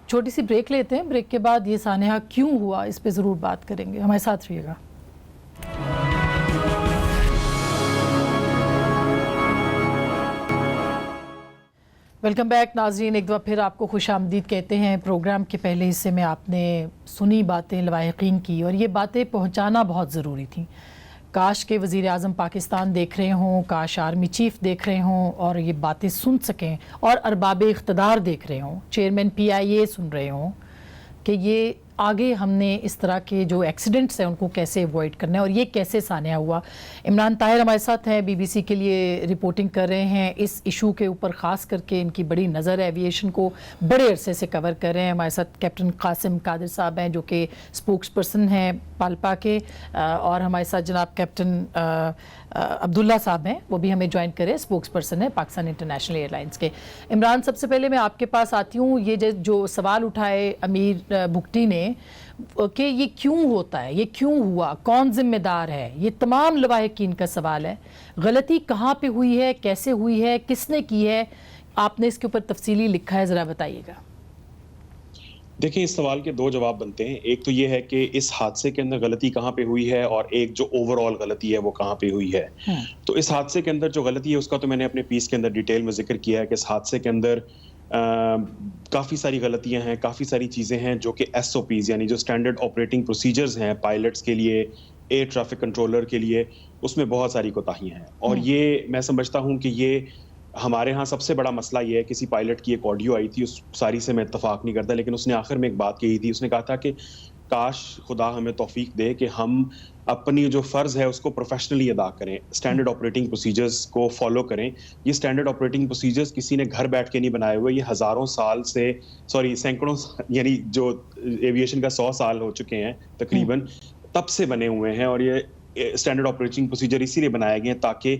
چھوٹی سی بریک لیتے ہیں, بریک کے بعد یہ سانحہ کیوں ہوا اس پہ ضرور بات کریں گے. ہمارے ساتھ رہیے گا. ویلکم بیک ناظرین, ایک دفعہ پھر آپ کو خوش آمدید کہتے ہیں. پروگرام کے پہلے حصے میں آپ نے سنی باتیں لواحقین کی, اور یہ باتیں پہنچانا بہت ضروری تھیں. کاش کہ وزیر اعظم پاکستان دیکھ رہے ہوں, کاش آرمی چیف دیکھ رہے ہوں اور یہ باتیں سن سکیں, اور ارباب اقتدار دیکھ رہے ہوں, چیئرمین پی آئی اے سن رہے ہوں کہ یہ آگے ہم نے اس طرح کے جو ایکسیڈنٹس ہیں ان کو کیسے ایوائڈ کرنا ہے اور یہ کیسے سانحہ ہوا. عمران طاہر ہمارے ساتھ ہیں, بی بی سی کے لیے رپورٹنگ کر رہے ہیں. اس ایشو کے اوپر خاص کر کے ان کی بڑی نظر ہے, ایویشن کو بڑے عرصے سے کور کر رہے ہیں. ہمارے ساتھ کیپٹن قاسم قادر صاحب ہیں جو کہ اسپوکس پرسن ہیں پالپا کے, اور ہمارے ساتھ جناب کیپٹن عبداللہ صاحب ہیں, وہ بھی ہمیں جوائن کرے, اسپوکس پرسن ہیں پاکستان انٹرنیشنل ایئر لائنس کے. عمران, سب سے پہلے میں آپ کے پاس آتی ہوں. یہ جو سوال اٹھائے امیر بگٹی نے کہ یہ کیوں ہوتا ہے, یہ کیوں ہوا, کون ذمہ دار ہے, یہ تمام لواحقین کا سوال ہے. غلطی کہاں پہ ہوئی ہے, کیسے ہوئی ہے, کس نے کی ہے, آپ نے اس کے اوپر تفصیلی لکھا ہے, ذرا بتائیے گا. دیکھیں, اس سوال کے 2 جواب بنتے ہیں. ایک تو یہ ہے کہ اس حادثے کے اندر غلطی کہاں پہ ہوئی ہے, اور ایک جو اوور آل غلطی ہے وہ کہاں پہ ہوئی ہے. تو اس حادثے کے اندر جو غلطی ہے اس کا تو میں نے اپنے پیس کے اندر ڈیٹیل میں ذکر کیا ہے کہ اس حادثے کے اندر کافی ساری غلطیاں ہیں, کافی ساری چیزیں ہیں جو کہ ایس او پیز یعنی جو اسٹینڈرڈ آپریٹنگ پروسیجرز ہیں پائلٹس کے لیے, ایئر ٹریفک کنٹرولر کے لیے, اس میں بہت ساری کوتاہیاں ہیں. اور یہ میں سمجھتا ہوں کہ یہ ہمارے ہاں سب سے بڑا مسئلہ یہ ہے. کسی پائلٹ کی ایک آڈیو آئی تھی, اس ساری سے میں اتفاق نہیں کرتا, لیکن اس نے آخر میں ایک بات کہی تھی. اس نے کہا تھا کہ کاش خدا ہمیں توفیق دے کہ ہم اپنی جو فرض ہے اس کو پروفیشنلی ادا کریں, اسٹینڈرڈ آپریٹنگ پروسیجرز کو فالو کریں. یہ اسٹینڈرڈ آپریٹنگ پروسیجرز کسی نے گھر بیٹھ کے نہیں بنائے ہوئے, یہ ہزاروں سال سے سینکڑوں یعنی جو ایویشن کا 100 سال ہو چکے ہیں تقریباً, تب سے بنے ہوئے ہیں. اور یہ اسٹینڈرڈ آپریٹنگ پروسیجر اسی لیے بنائے گئے ہیں تاکہ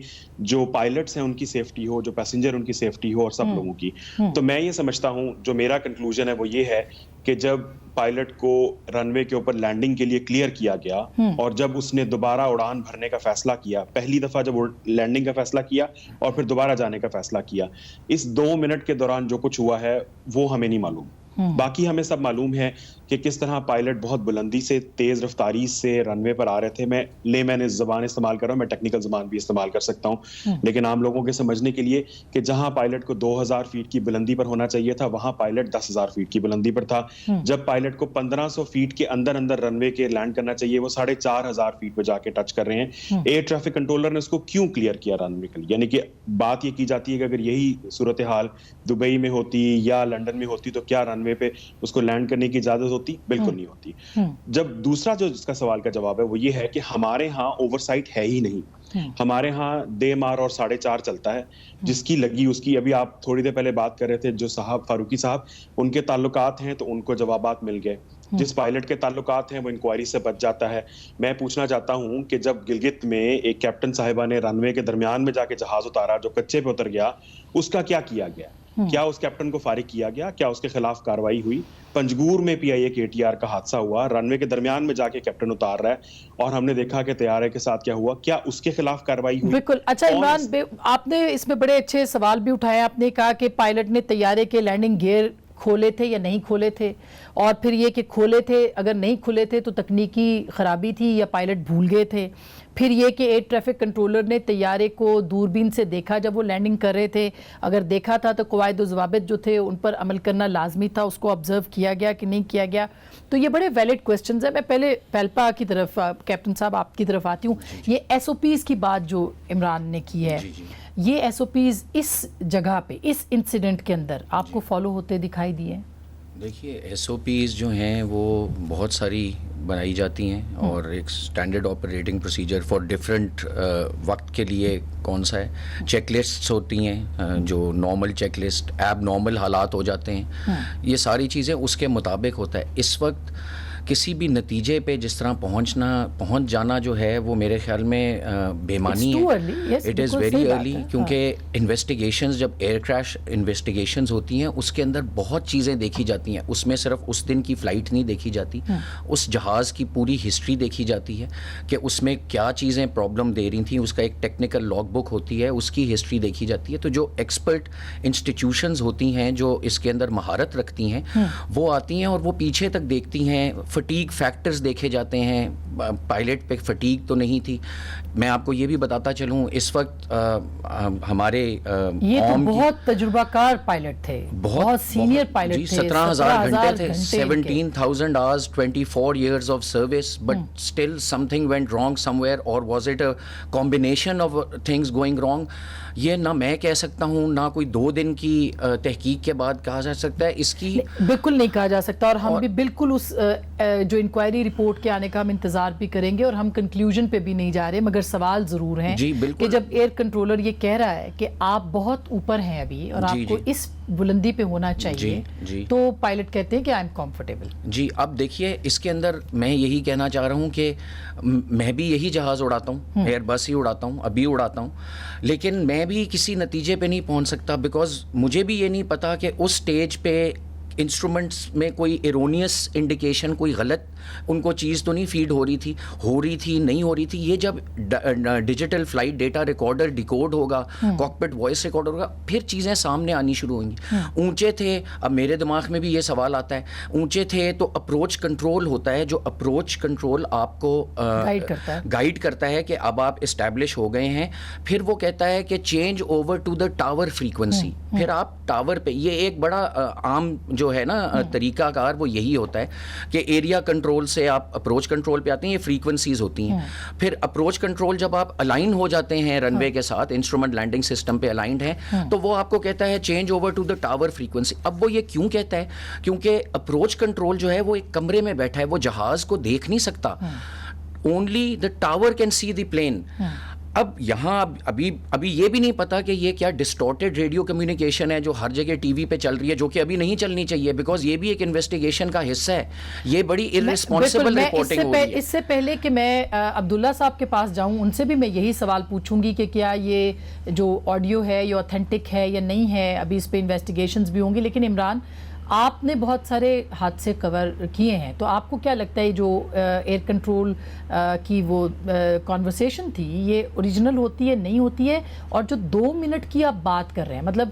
جو پائلٹس ہیں ان کی سیفٹی ہو, جو پیسنجر ان کی سیفٹی ہو, اور سب لوگوں کی. تو میں یہ سمجھتا ہوں, جو میرا کنکلوژن ہے وہ یہ ہے کہ جب پائلٹ کو رن وے کے اوپر لینڈنگ کے لیے کلیئر کیا گیا اور جب اس نے دوبارہ اڑان بھرنے کا فیصلہ کیا, پہلی دفعہ جب لینڈنگ کا فیصلہ کیا اور پھر دوبارہ جانے کا فیصلہ کیا, اس 2 منٹ کے دوران جو کچھ ہوا ہے وہ ہمیں نہیں معلوم. باقی ہمیں سب معلوم ہے کہ کس طرح پائلٹ بہت بلندی سے تیز رفتاری سے رن وے پر آ رہے تھے. میں لیمین زبان استعمال کر رہا ہوں, میں ٹیکنیکل زبان بھی استعمال کر سکتا ہوں, لیکن عام لوگوں کے سمجھنے کے لیے کہ جہاں پائلٹ کو 2000 فیٹ کی بلندی پر ہونا چاہیے تھا وہاں پائلٹ 10,000 فیٹ کی بلندی پر تھا. جب پائلٹ کو 1500 فیٹ کے اندر اندر رن وے کے لینڈ کرنا چاہیے وہ 4,500 فیٹ پہ جا کے ٹچ کر رہے ہیں. ایئر ٹریفک کنٹرولر نے اس کو کیوں کلیئر کیا رن وے کے لیے؟ یعنی کہ بات یہ کی جاتی ہے کہ اگر یہی صورتحال دبئی میں ہوتی یا لنڈن میں ہوتی تو کیا رن وے پہ اس کو لینڈ کرنے کی اجازت ہوتی؟ بالکل نہیں ہوتی. جب دوسرا جو اس کا سوال کا جواب ہے وہ یہ ہے کہ ہمارے ہاں اوور سائٹ ہے ہی نہیں. ہمارے ہاں دے مار اور 4.5 چلتا ہے, جس کی لگی اس کی. ابھی آپ تھوڑی دیر پہلے بات کر رہے تھے جو صاحب فاروقی صاحب, ان کے تعلقات ہیں تو ان کو جوابات مل گئے. جس پائلٹ کے تعلقات ہیں وہ انکوائری سے بچ جاتا ہے. میں پوچھنا چاہتا ہوں کہ جب گلگت میں ایک کیپٹن صاحبہ نے رن وے کے درمیان میں جا کے جہاز اتارا جو کچے پہ اتر گیا, اس کا کیا کیا گیا؟ کیا اس کیپٹن کو فارغ کیا گیا؟ کیا اس کے خلاف کاروائی ہوئی؟ پنجگور میں PIA کے ATR کا حادثہ ہوا, رن وے کے درمیان میں جا کے کیپٹن اتار رہا ہے اور ہم نے دیکھا کہ طیارے کے ساتھ کیا ہوا. کیا اس کے خلاف کاروائی ہوئی؟ بالکل. اچھا عمران, آپ نے اس میں بڑے اچھے سوال بھی اٹھایا. آپ نے کہا کہ پائلٹ نے طیارے کے لینڈنگ گیئر کھولے تھے یا نہیں کھولے تھے, اور پھر یہ کہ کھولے تھے, اگر نہیں کھولے تھے تو تکنیکی خرابی تھی یا پائلٹ بھول گئے تھے. پھر یہ کہ ایئر ٹریفک کنٹرولر نے طیارے کو دوربین سے دیکھا جب وہ لینڈنگ کر رہے تھے, اگر دیکھا تھا تو قواعد و ضوابط جو تھے ان پر عمل کرنا لازمی تھا, اس کو آبزرو کیا گیا کہ نہیں کیا گیا. تو یہ بڑے ویلڈ کوسچنز ہیں. میں پہلے پیلپا کی طرف, کیپٹن صاحب آپ کی طرف آتی ہوں. یہ SOPs کی بات جو عمران نے کی ہے, یہ SOPs اس جگہ پہ اس انسیڈنٹ کے اندر آپ کو فالو ہوتے دکھائی دیے؟ دیکھیے SOPs جو ہیں وہ بہت ساری بنائی جاتی ہیں, اور ایک standard operating procedure for different وقت کے لیے کون سا ہے. چیک لسٹس ہوتی ہیں جو نارمل چیک لسٹ, ایب نارمل حالات ہو جاتے ہیں, یہ ساری چیزیں اس کے مطابق ہوتا ہے. اس وقت کسی بھی نتیجے پہ جس طرح پہنچ جانا جو ہے وہ میرے خیال میں بےمانی ہے. اٹ از ویری ارلی, کیونکہ انویسٹیگیشنز جب ایئر کریش انویسٹیگیشنز ہوتی ہیں اس کے اندر بہت چیزیں دیکھی جاتی ہیں. اس میں صرف اس دن کی فلائٹ نہیں دیکھی جاتی, اس جہاز کی پوری ہسٹری دیکھی جاتی ہے کہ اس میں کیا چیزیں پرابلم دے رہی تھیں. اس کا ایک ٹیکنیکل لاگ بک ہوتی ہے, اس کی ہسٹری دیکھی جاتی ہے. تو جو ایکسپرٹ انسٹیٹیوشنز ہوتی ہیں جو اس کے اندر مہارت رکھتی ہیں وہ آتی ہیں اور وہ پیچھے تک دیکھتی ہیں. فٹیگ فیکٹرز دیکھے جاتے ہیں, پائلٹ پہ فٹیگ تو نہیں تھی. میں آپ کو یہ بھی بتاتا چلوں اس وقت ہمارے یہ تو بہت تجربہ کار پائلٹ تھے, بہت سینئر پائلٹ تھے, 17,000 گھنٹے تھے, 17,000 hours, 24 years of service, but still something went wrong somewhere, or was it a combination of things going wrong? یہ نہ میں کہہ سکتا ہوں نہ کوئی 2 دن کی تحقیق کے بعد کہا جا سکتا ہے. اس کی بالکل نہیں کہا جا سکتا, اور ہم بھی بالکل اس جو انکوائری رپورٹ کے آنے کا ہم انتظار بھی کریں گے, اور ہم کنکلیوژن پہ بھی نہیں جا رہے, مگر سوال ضرور ہیں کہ جب ایئر کنٹرولر یہ کہہ رہا ہے کہ آپ بہت اوپر ہیں ابھی اور آپ کو اس بلندی پہ ہونا چاہیے, تو پائلٹ کہتے ہیں کہ آئی ایم کمفرٹیبل. جی اب دیکھیے اس کے اندر میں یہی کہنا چاہ رہا ہوں کہ میں بھی یہی جہاز اڑاتا ہوں, ایئر بس ہی اڑاتا ہوں, ابھی اڑاتا ہوں, لیکن میں بھی کسی نتیجے پہ نہیں پہنچ سکتا, بیکاز مجھے بھی یہ نہیں پتا کہ اس سٹیج پہ انسٹرومنٹس میں کوئی ایرونیس انڈیکیشن, کوئی غلط ان کو چیز تو نہیں فیڈ ہو رہی تھی نہیں ہو رہی تھی. یہ جب digital flight data recorder decode ہوگا, کاکپٹ وائس ریکارڈر ہوگا, پھر چیزیں سامنے آنی شروع ہوں گی. اونچے تھے, اب میرے دماغ میں بھی یہ سوال آتا ہے, اونچے تھے تو اپروچ کنٹرول ہوتا ہے, جو اپروچ کنٹرول آپ کو گائیڈ کرتا ہے کہ اب آپ اسٹیبلش ہو گئے ہیں. پھر وہ کہتا ہے کہ change over to the tower frequency, پھر آپ ٹاور پہ, یہ ایک بڑا عام جو ہے نا طریقہ کار وہ یہی ہوتا ہے کہ ایریا کنٹرول سے آپ اپروچ کنٹرول پہ آتے ہیں, یہ فریکوینسیز ہوتی ہیں. پھر اپروچ کنٹرول جب آپ الائن ہو جاتے ہیں رن وے کے ساتھ, انسٹرومنٹ لینڈنگ سسٹم پہ الائنڈ ہیں, تو وہ آپ کو کہتا ہے change over to the tower frequency. اب وہ یہ کیوں کہتا ہے؟ کیونکہ اپروچ کنٹرول جو ہے وہ ایک کمرے میں بیٹھا ہے, وہ جہاز کو دیکھ نہیں سکتا, only the tower can see the plane. اب یہاں ابھی یہ بھی نہیں پتا کہ یہ کیا ڈسٹورٹڈ ریڈیو کمیونیکیشن ہے جو ہر جگہ ٹی وی پہ چل رہی ہے, جو کہ ابھی نہیں چلنی چاہیے, بیکاز یہ بھی ایک انویسٹیگیشن کا حصہ ہے. یہ بڑی ارریسپانسبل رپورٹنگ ہو رہی ہے. اس سے پہلے کہ میں عبداللہ صاحب کے پاس جاؤں, ان سے بھی میں یہی سوال پوچھوں گی کہ کیا یہ جو آڈیو ہے یہ اوتھینٹک ہے یا نہیں ہے, ابھی اس پہ انویسٹیگیشنز بھی ہوں گی. لیکن عمران, آپ نے بہت سارے حادثے کور کیے ہیں, تو آپ کو کیا لگتا ہے جو ایئر کنٹرول کی وہ کانورسیشن تھی یہ اوریجنل ہوتی ہے, نہیں ہوتی ہے؟ اور جو 2 منٹ کی آپ بات کر رہے ہیں, مطلب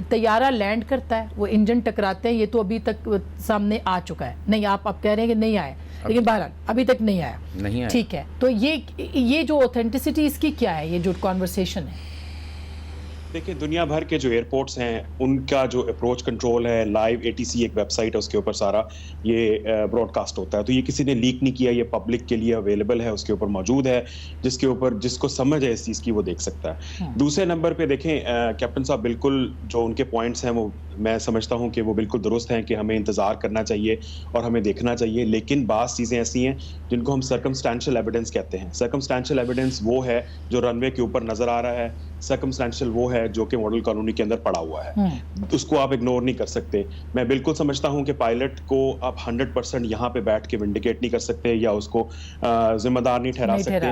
طیارہ لینڈ کرتا ہے, وہ انجن ٹکراتے ہیں, یہ تو ابھی تک سامنے آ چکا ہے, نہیں آپ کہہ رہے ہیں کہ نہیں آئے, لیکن بہرحال ابھی تک نہیں آیا, ٹھیک ہے, تو یہ جو اوتھینٹسٹی اس کی کیا ہے, یہ جو کانورسیشن ہے؟ دیکھیں دنیا بھر کے جو ایئرپورٹس ہیں ان کا جو اپروچ کنٹرول ہے, لائیو ATC ایک ویب سائٹ ہے, اس کے اوپر سارا یہ براڈ کاسٹ ہوتا ہے, تو یہ کسی نے لیک نہیں کیا, یہ پبلک کے لیے اویلیبل ہے, اس کے اوپر موجود ہے, جس کو سمجھ ہے اس چیز کی وہ دیکھ سکتا ہے. دوسرے نمبر پہ دیکھیں کیپٹن صاحب بالکل جو ان کے پوائنٹس ہیں وہ میں سمجھتا ہوں کہ وہ بالکل درست ہیں کہ ہمیں انتظار کرنا چاہیے اور ہمیں دیکھنا چاہیے, لیکن بعض چیزیں ایسی ہیں جن کو ہم سرکمسٹینشیل ایویڈنس کہتے ہیں. سرکمسٹینشیل ایویڈنس وہ ہے جو رن وے کے اوپر نظر آ رہا ہے, سرکمسٹینشیل وہ ہے جو کہ ماڈل کالونی کے اندر پڑا ہوا ہے, اس کو آپ اگنور نہیں کر سکتے. میں بالکل سمجھتا ہوں کہ پائلٹ کو آپ 100% یہاں پہ بیٹھ کے ونڈیکیٹ نہیں کر سکتے یا اس کو ذمہ دار نہیں ٹھہرا سکتے.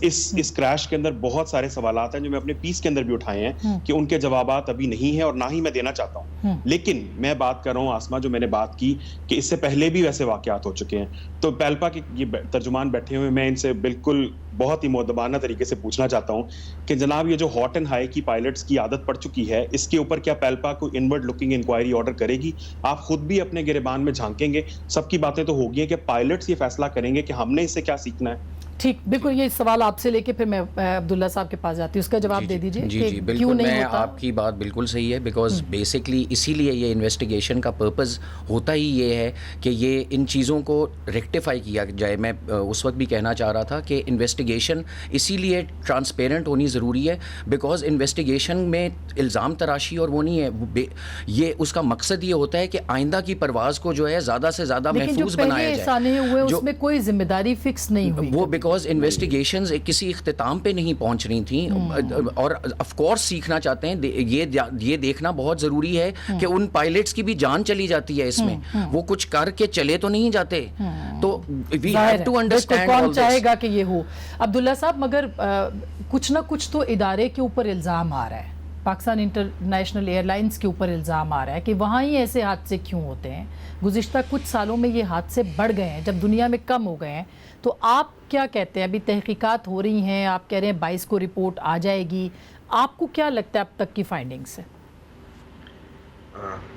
اس کریش کے اندر بہت سارے سوالات ہیں جو میں اپنے پیس کے اندر بھی اٹھائے ہیں کہ ان کے جوابات ابھی نہیں ہیں اور نہ ہی میں دینا چاہتا ہوں. لیکن میں بات کر رہا ہوں آسما, جو میں نے بات کی کہ اس سے پہلے بھی ویسے واقعات ہو چکے ہیں, تو پیلپا کے یہ ترجمان بیٹھے ہوئے, میں ان سے بالکل بہت ہی مؤدبانہ طریقے سے پوچھنا چاہتا ہوں کہ جناب یہ جو ہاٹ اینڈ ہائی کی پائلٹس کی عادت پڑ چکی ہے, اس کے اوپر کیا پیلپا کو انورڈ لکنگ انکوائری آرڈر کرے گی؟ آپ خود بھی اپنے گریبان میں جھانکیں گے, سب کی باتیں تو ہوگی ہیں کہ پائلٹس یہ فیصلہ کریں گے کہ ہم نے اس سے کیا سیکھنا ہے. ٹھیک, بالکل یہ سوال آپ سے لے کے پھر میں عبداللہ صاحب کے پاس جاتی ہوں, اس کا جواب دے دیجئے. جی بالکل, میں آپ کی بات بالکل صحیح ہے, بیکاز بیسکلی اسی لیے یہ انویسٹیگیشن کا پرپز ہوتا ہی یہ ہے کہ یہ ان چیزوں کو ریکٹیفائی کیا جائے. میں اس وقت بھی کہنا چاہ رہا تھا کہ انویسٹیگیشن اسی لیے ٹرانسپیرنٹ ہونی ضروری ہے, بیکاز انویسٹیگیشن میں الزام تراشی اور وہ نہیں ہے, یہ اس کا مقصد یہ ہوتا ہے کہ آئندہ کی پرواز کو جو ہے زیادہ سے زیادہ محفوظ بنایا جائے. سانے ہوئے اس میں کوئی ذمہ داری فکس نہیں ہوئی, وہ بیکاز انویسٹیگیشنز کسی اختتام پہ نہیں پہنچ رہی تھیں, اور آف کورس سیکھنا چاہتے ہیں. یہ دیکھنا بہت ضروری ہے کہ ان پائلٹس کی بھی جان چلی جاتی ہے اس میں, وہ کچھ کر کے چلے تو نہیں جاتے, تو we have to understand all this. کون چاہے گا کہ یہ ہو. عبداللہ صاحب, مگر کچھ نہ کچھ تو ادارے کے اوپر الزام آ رہا ہے, پاکستان انٹرنیشنل ایئر لائنس کے اوپر الزام آ رہا ہے کہ وہاں ہی ایسے حادثے کیوں ہوتے ہیں. گزشتہ کچھ سالوں میں یہ حادثے بڑھ گئے ہیں جب دنیا میں کم ہو گئے ہیں, تو آپ کیا کہتے ہیں؟ ابھی تحقیقات ہو رہی ہیں, آپ کہہ رہے ہیں 22 کو رپورٹ آ جائے گی, آپ کو کیا لگتا ہے اب تک کی فائنڈنگز سے؟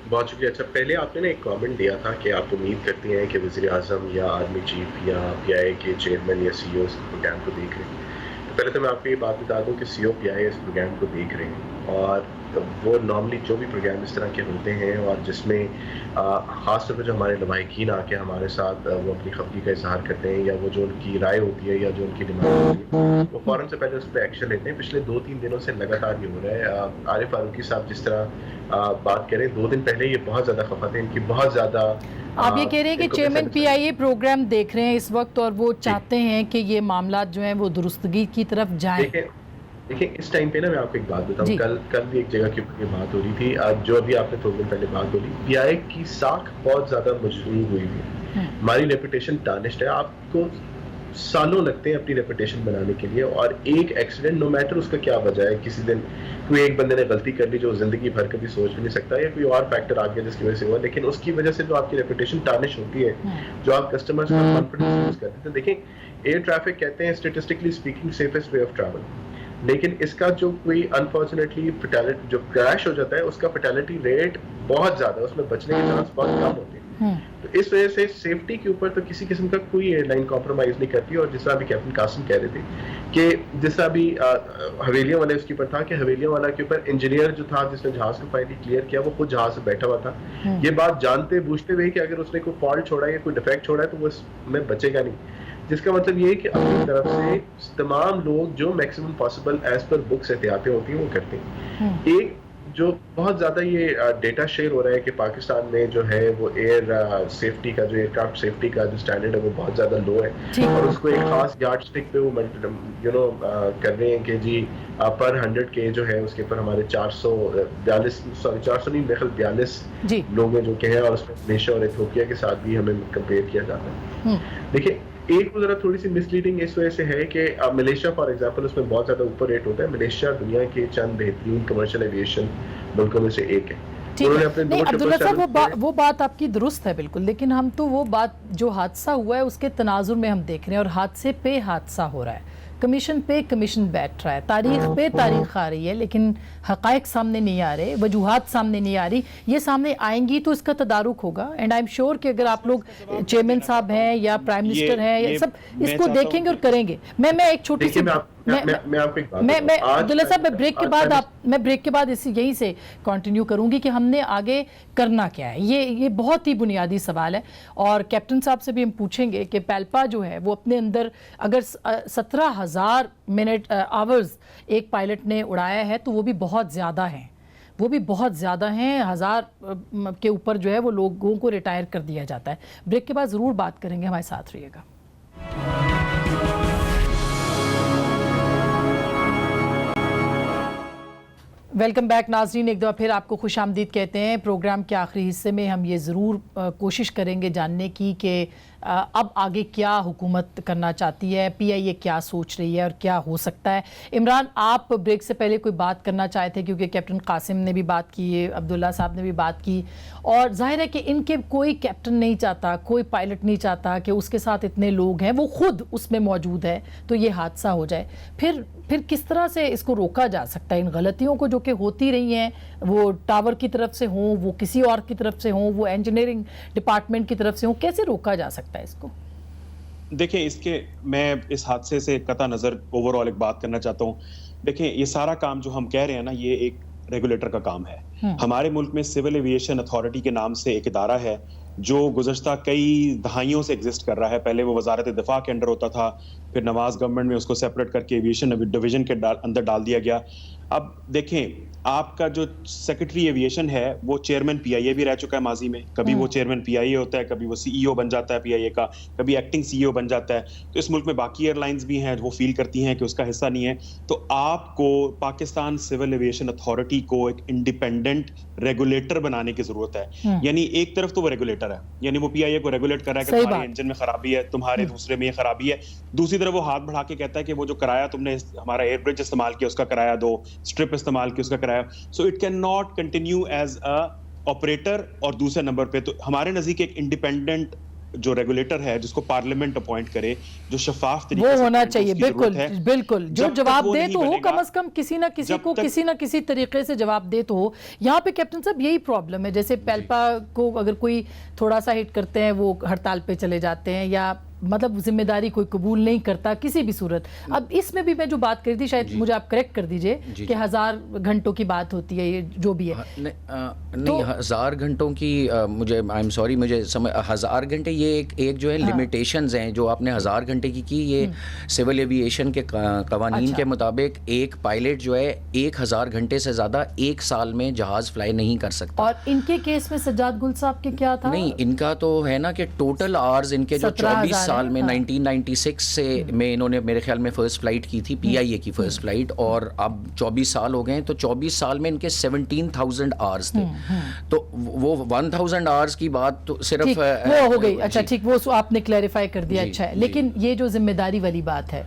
بہت شکریہ. اچھا, پہلے آپ نے ایک کامنٹ دیا تھا کہ آپ امید کرتی ہیں کہ وزیر اعظم یا آرمی چیف یا PI کے چیئرمین یا CEO اس پروگرام کو دیکھ رہے ہیں. تو پہلے تو میں آپ کو یہ بات بتا دوں کہ CO PI اس پروگرام کو دیکھ رہے ہیں, اور وہ نارملی جو بھی پروگرام اس طرح کے ہوتے ہیں اور جس میں خاص طور پہ جو ہمارے لواحقین آ کے ہمارے ساتھ وہ اپنی خفگی کا اظہار کرتے ہیں یا وہ جو ان کی رائے ہوتی ہے یا جو ان کی ڈیمانڈ ہوتی ہے, وہ فوراً سے پہلے اس پہ ایکشن لیتے ہیں. پچھلے 2-3 دنوں سے لگاتار یہ ہو رہا ہے. عارف فاروقی صاحب جس طرح بات کریں, 2 دن پہلے یہ بہت زیادہ خفا تھے, ان کی بہت زیادہ. آپ یہ کہہ رہے ہیں کہ چیئرمین PIA پروگرام دیکھ رہے ہیں اس وقت, اور وہ چاہتے ہیں کہ یہ معاملات جو ہیں وہ درستگی کی طرف جائیں. دیکھیں اس ٹائم پہ نا میں آپ کو ایک بات بتاؤں, کل بھی ایک جگہ کے اوپر یہ بات ہو رہی تھی, جو ابھی آپ نے تھوڑے دن پہلے بات بولی, PIA کی ساکھ بہت زیادہ مجروح ہوئی ہے. ہماری ریپوٹیشن ٹارنشڈ ہے. آپ کو سالوں لگتے ہیں اپنی ریپوٹیشن بنانے کے لیے, اور ایک ایکسیڈنٹ نو میٹر اس کا کیا وجہ ہے, کسی دن کوئی ایک بندے نے غلطی کر لی جو زندگی بھر کبھی سوچ بھی نہیں سکتا, یا کوئی اور فیکٹر آ گیا جس کی وجہ سے ہوا, لیکن اس کی وجہ سے جو آپ کی ریپوٹیشن ٹارنش ہوتی ہے, جو آپ کسٹمرز کا کانفیڈنس لوز کرتے ہیں. دیکھیں ایئر ٹریفک کہتے ہیں statistically speaking safest way of travel, لیکن اس کا جو کوئی انفارچونیٹلی جو کریش ہو جاتا ہے اس کا فیٹیلٹی ریٹ بہت زیادہ ہے, اس میں بچنے کے چانس بہت کم ہوتے ہیں. تو اس وجہ سے سیفٹی کے اوپر تو کسی قسم کا کوئی ایئر لائن کمپرومائز نہیں کرتی. اور جس طرح بھی کیپٹن قاسم کہہ رہے تھے کہ جس طرح بھی حویلیوں والے اس کے اوپر تھا کہ حویلیوں والا کے اوپر انجینئر جو تھا جس نے جہاز کو فائنلی کلیئر کیا, وہ خود جہاز سے بیٹھا ہوا تھا, یہ بات جانتے بوجھتے ہوئے کہ اگر اس نے کوئی فالٹ چھوڑا یا کوئی ڈیفیکٹ چھوڑا ہے تو وہ اس میں بچے گا نہیں. جس کا مطلب یہ ہے کہ اپنی طرف سے تمام لوگ جو maximum possible as per books احتیاطیں ہوتی ہیں وہ کرتے ہیں. ایک جو بہت زیادہ یہ ڈیٹا شیئر ہو رہا ہے کہ پاکستان میں جو ہے وہ ایئر سیفٹی کا جو ایئر کرافٹ سیفٹی کا جو اسٹینڈرڈ ہے وہ بہت زیادہ لو ہے, اور اس کو ایک خاص یارڈ اسٹک پہ وہ کر رہے ہیں کہ جی پر 100 کے جو ہے اس کے اوپر ہمارے 442 لوگ ہیں جو کہ ہیں, اور اس میں ملیشیا اور ایتھوپیا کے ساتھ بھی ہمیں کمپیئر کیا جاتا ہے. دیکھیں ایک ذرا تھوڑی سی مس لیڈنگ اس وجہ سے ہے کہ ملیشیا فار ایگزامپل اس میں بہت زیادہ اوپر ریٹ ہوتا ہے. ملیشیا دنیا کے چند بہترین کمرشل ایویشن ملکوں میں سے ایک ہے, ٹھیک انہوں نے ہے. اپنے نہیں دو عبداللہ triple صاحب challenge وہ بات آپ کی درست ہے بالکل, لیکن ہم تو وہ بات جو حادثہ ہوا ہے اس کے تناظر میں ہم دیکھ رہے ہیں, اور حادثے پہ حادثہ ہو رہا ہے, کمیشن پہ کمیشن بیٹھ رہا ہے, تاریخ پہ تاریخ آ رہی ہے, لیکن حقائق سامنے نہیں آ رہے, وجوہات سامنے نہیں آ رہی. یہ سامنے آئیں گی تو اس کا تدارک ہوگا, اینڈ آئی ایم شیور کہ اگر آپ لوگ چیئرمین صاحب ہیں یا پرائم منسٹر ہیں یا سب اس کو دیکھیں گے اور کریں گے. میں ایک چھوٹی سی میں آپ کو ایک بات میں عبداللہ صاحب میں بریک کے بعد یہیں سے کنٹینیو کروں گی کہ ہم نے آگے کرنا کیا ہے. یہ بہت ہی بنیادی سوال ہے, اور کیپٹن صاحب سے بھی ہم پوچھیں گے کہ پیلپا جو ہے وہ اپنے اندر اگر 17,000 منٹ آورز ایک پائلٹ نے اڑایا ہے تو وہ بھی بہت زیادہ ہیں, وہ بھی بہت زیادہ ہیں. 1000 کے اوپر جو ہے وہ لوگوں کو ریٹائر کر دیا جاتا ہے. بریک کے بعد ضرور بات کریں گے, ہمارے ساتھ رہیے گا. ویلکم بیک ناظرین, ایک دفعہ پھر آپ کو خوش آمدید کہتے ہیں. پروگرام کے آخری حصے میں ہم یہ ضرور کوشش کریں گے جاننے کی کہ اب آگے کیا حکومت کرنا چاہتی ہے, پی آئی اے کیا سوچ رہی ہے اور کیا ہو سکتا ہے. عمران, آپ بریک سے پہلے کوئی بات کرنا چاہے تھے, کیونکہ کیپٹن قاسم نے بھی بات کی, عبداللہ صاحب نے بھی بات کی, اور ظاہر ہے کہ ان کے کوئی کیپٹن نہیں چاہتا, کوئی پائلٹ نہیں چاہتا کہ اس کے ساتھ اتنے لوگ ہیں, وہ خود اس میں موجود ہے تو یہ حادثہ ہو جائے. پھر کس طرح سے اس کو روکا جا سکتا ہے, ان غلطیوں کو جو کہ ہوتی رہی ہیں, وہ ٹاور کی طرف سے ہوں, وہ کسی اور کی طرف سے ہوں, وہ انجینئرنگ ڈپارٹمنٹ کی طرف سے ہوں, کیسے روکا جا سکتا ہے اس کو؟ دیکھیں میں اس حادثے سے قطع نظر اوور آل ایک بات کرنا چاہتا ہوں. دیکھیں یہ سارا کام جو ہم کہہ رہے ہیں نا, یہ ایک ریگولیٹر کا کام ہے. ہمارے ملک میں سول ایویشن اتھارٹی کے نام سے ایک ادارہ ہے جو گزشتہ کئی دہائیوں سے ایگزسٹ کر رہا ہے. پہلے وہ وزارت دفاع کے انڈر ہوتا تھا, پھر نواز گورنمنٹ میں اس کو سیپریٹ کر کے ایویشن ڈویژن کے اندر ڈال دیا گیا. اب دیکھیں آپ کا جو سیکرٹری ایویشن ہے وہ چیئرمین پی آئی اے بھی رہ چکا ہے ماضی میں. کبھی وہ چیئرمین پی آئی اے ہوتا ہے, کبھی وہ سی ای او بن جاتا ہے پی آئی اے کا, کبھی ایکٹنگ سی ای او بن جاتا ہے. تو اس ملک میں باقی ایئر لائنز بھی ہیں وہ فیل کرتی ہیں کہ اس کا حصہ نہیں ہے. تو آپ کو پاکستان سول ایویشن اتھارٹی کو ایک انڈیپینڈنٹ ریگولیٹر بنانے کی ضرورت ہے. یعنی ایک طرف تو وہ ریگولیٹر ہے, یعنی وہ پی آئی اے کو ریگولیٹ کر رہا ہے کہ تمہارے انجن میں خرابی ہے, تمہارے دوسرے میں یہ خرابی ہے. دوسری طرف وہ ہاتھ بڑھا کے کہتا ہے کہ وہ جو کرایہ تم نے ہمارا ایئر برج استعمال کیا اس کا کرایہ دو, اسٹرپ استعمال کی اس کا کرایہ. So it can not continue as a operator. اور دوسرے نمبر پہ تو ہمارے نزدیک ایک انڈیپینڈنٹ جو ریگولیٹر ہے جس کو پارلیمنٹ اپوائنٹ کرے, جو شفاف طریقے سے وہ ہونا چاہیے. بالکل جو جواب دے تو ہو, کم از کم کسی نہ کسی کو کسی نہ کسی طریقے سے جواب دے تو ہو. یہاں پہ کیپٹن صاحب یہی پرابلم ہے, جیسے پیلپا کو اگر کوئی تھوڑا سا ہٹ کرتے ہیں وہ ہڑتال پہ چلے جاتے ہیں, یا مطلب ذمہ داری کوئی قبول نہیں کرتا کسی بھی صورت. اب اس میں بھی میں جو بات کری تھی, شاید مجھے آپ کریکٹ کر دیجئے کہ 1000 گھنٹوں کی بات ہوتی ہے, یہ جو بھی ہے. نہیں 1000 گھنٹوں کی مجھے آئی ایم سوری, مجھے 1000 گھنٹے یہ ایک جو ہے لمیٹیشنز ہیں جو آپ نے 1000 گھنٹے کی. یہ سول ایویشن کے قوانین کے مطابق ایک پائلٹ جو ہے 1000 گھنٹے سے زیادہ ایک سال میں جہاز فلائی نہیں کر سکتا. اور ان کے کیس میں سجاد گل صاحب کے کیا تھا؟ نہیں, ان کا تو ہے نا کہ ٹوٹل آورز ان کے جو 24 سال میں 1996 سے میں انہوں نے میرے خیال میں فرسٹ فلائٹ کی تھی, پی آئی اے کی فرسٹ فلائٹ, اور اب 24 سال ہو گئے ہیں. تو 24 سال میں ان کے 17,000 آورز تھے. تو وہ 1000 آورز کی بات تو صرف وہ ہو گئی. اچھا ٹھیک, وہ آپ نے کلیریفائی کر دیا. اچھا ہے, لیکن یہ جو ذمہ داری والی بات ہے,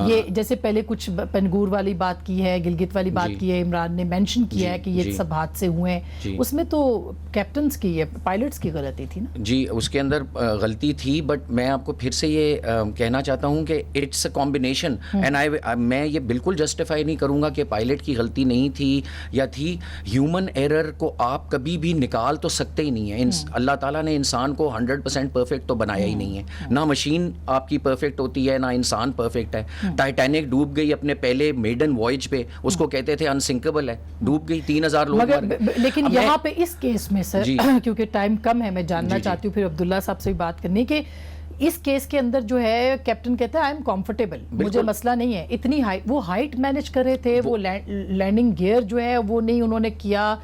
یہ جیسے پہلے کچھ پنگور والی بات کی ہے, گلگت والی بات کی ہے, عمران نے مینشن کیا ہے کہ یہ سب حادثے ہوئے ہیں, اس میں تو کیپٹنز کی یا پائلٹس کی غلطی تھی نا؟ جی اس کے اندر غلطی تھی, بٹ میں آپ کو پھر سے یہ کہنا چاہتا ہوں کہ اٹس اے کمبینیشن, اینڈ میں یہ بالکل جسٹیفائی نہیں کروں گا کہ پائلٹ کی غلطی نہیں تھی یا تھی. ہیومن ایرر کو آپ کبھی بھی نکال تو سکتے ہی نہیں ہیں. اللہ تعالیٰ نے انسان کو 100% پرفیکٹ تو بنایا ہی نہیں ہے. نہ مشین آپ کی پرفیکٹ ہوتی ہے, نہ انسان پرفیکٹ ہے. ٹائٹینک ڈوب گئی اپنے پہلے میڈن وائج پہ, اس کو کہتے تھے انسنکیبل ہے, ڈوب گئی, 3000 لوگ مر گئے. لیکن یہاں پہ اس کیس میں سر کیونکہ ٹائم کم ہے, میں جاننا چاہتی ہوں پھر عبداللہ صاحب سے بھی بات کرنے کے, اس کیس کے اندر جو ہے کیپٹن کہتا ہے آئی ایم کمفرٹیبل, مجھے مسئلہ نہیں ہے. اتنی وہ ہائٹ مینج کر رہے تھے, وہ لینڈنگ گیئر جو ہے وہ نہیں انہوں نے کیا,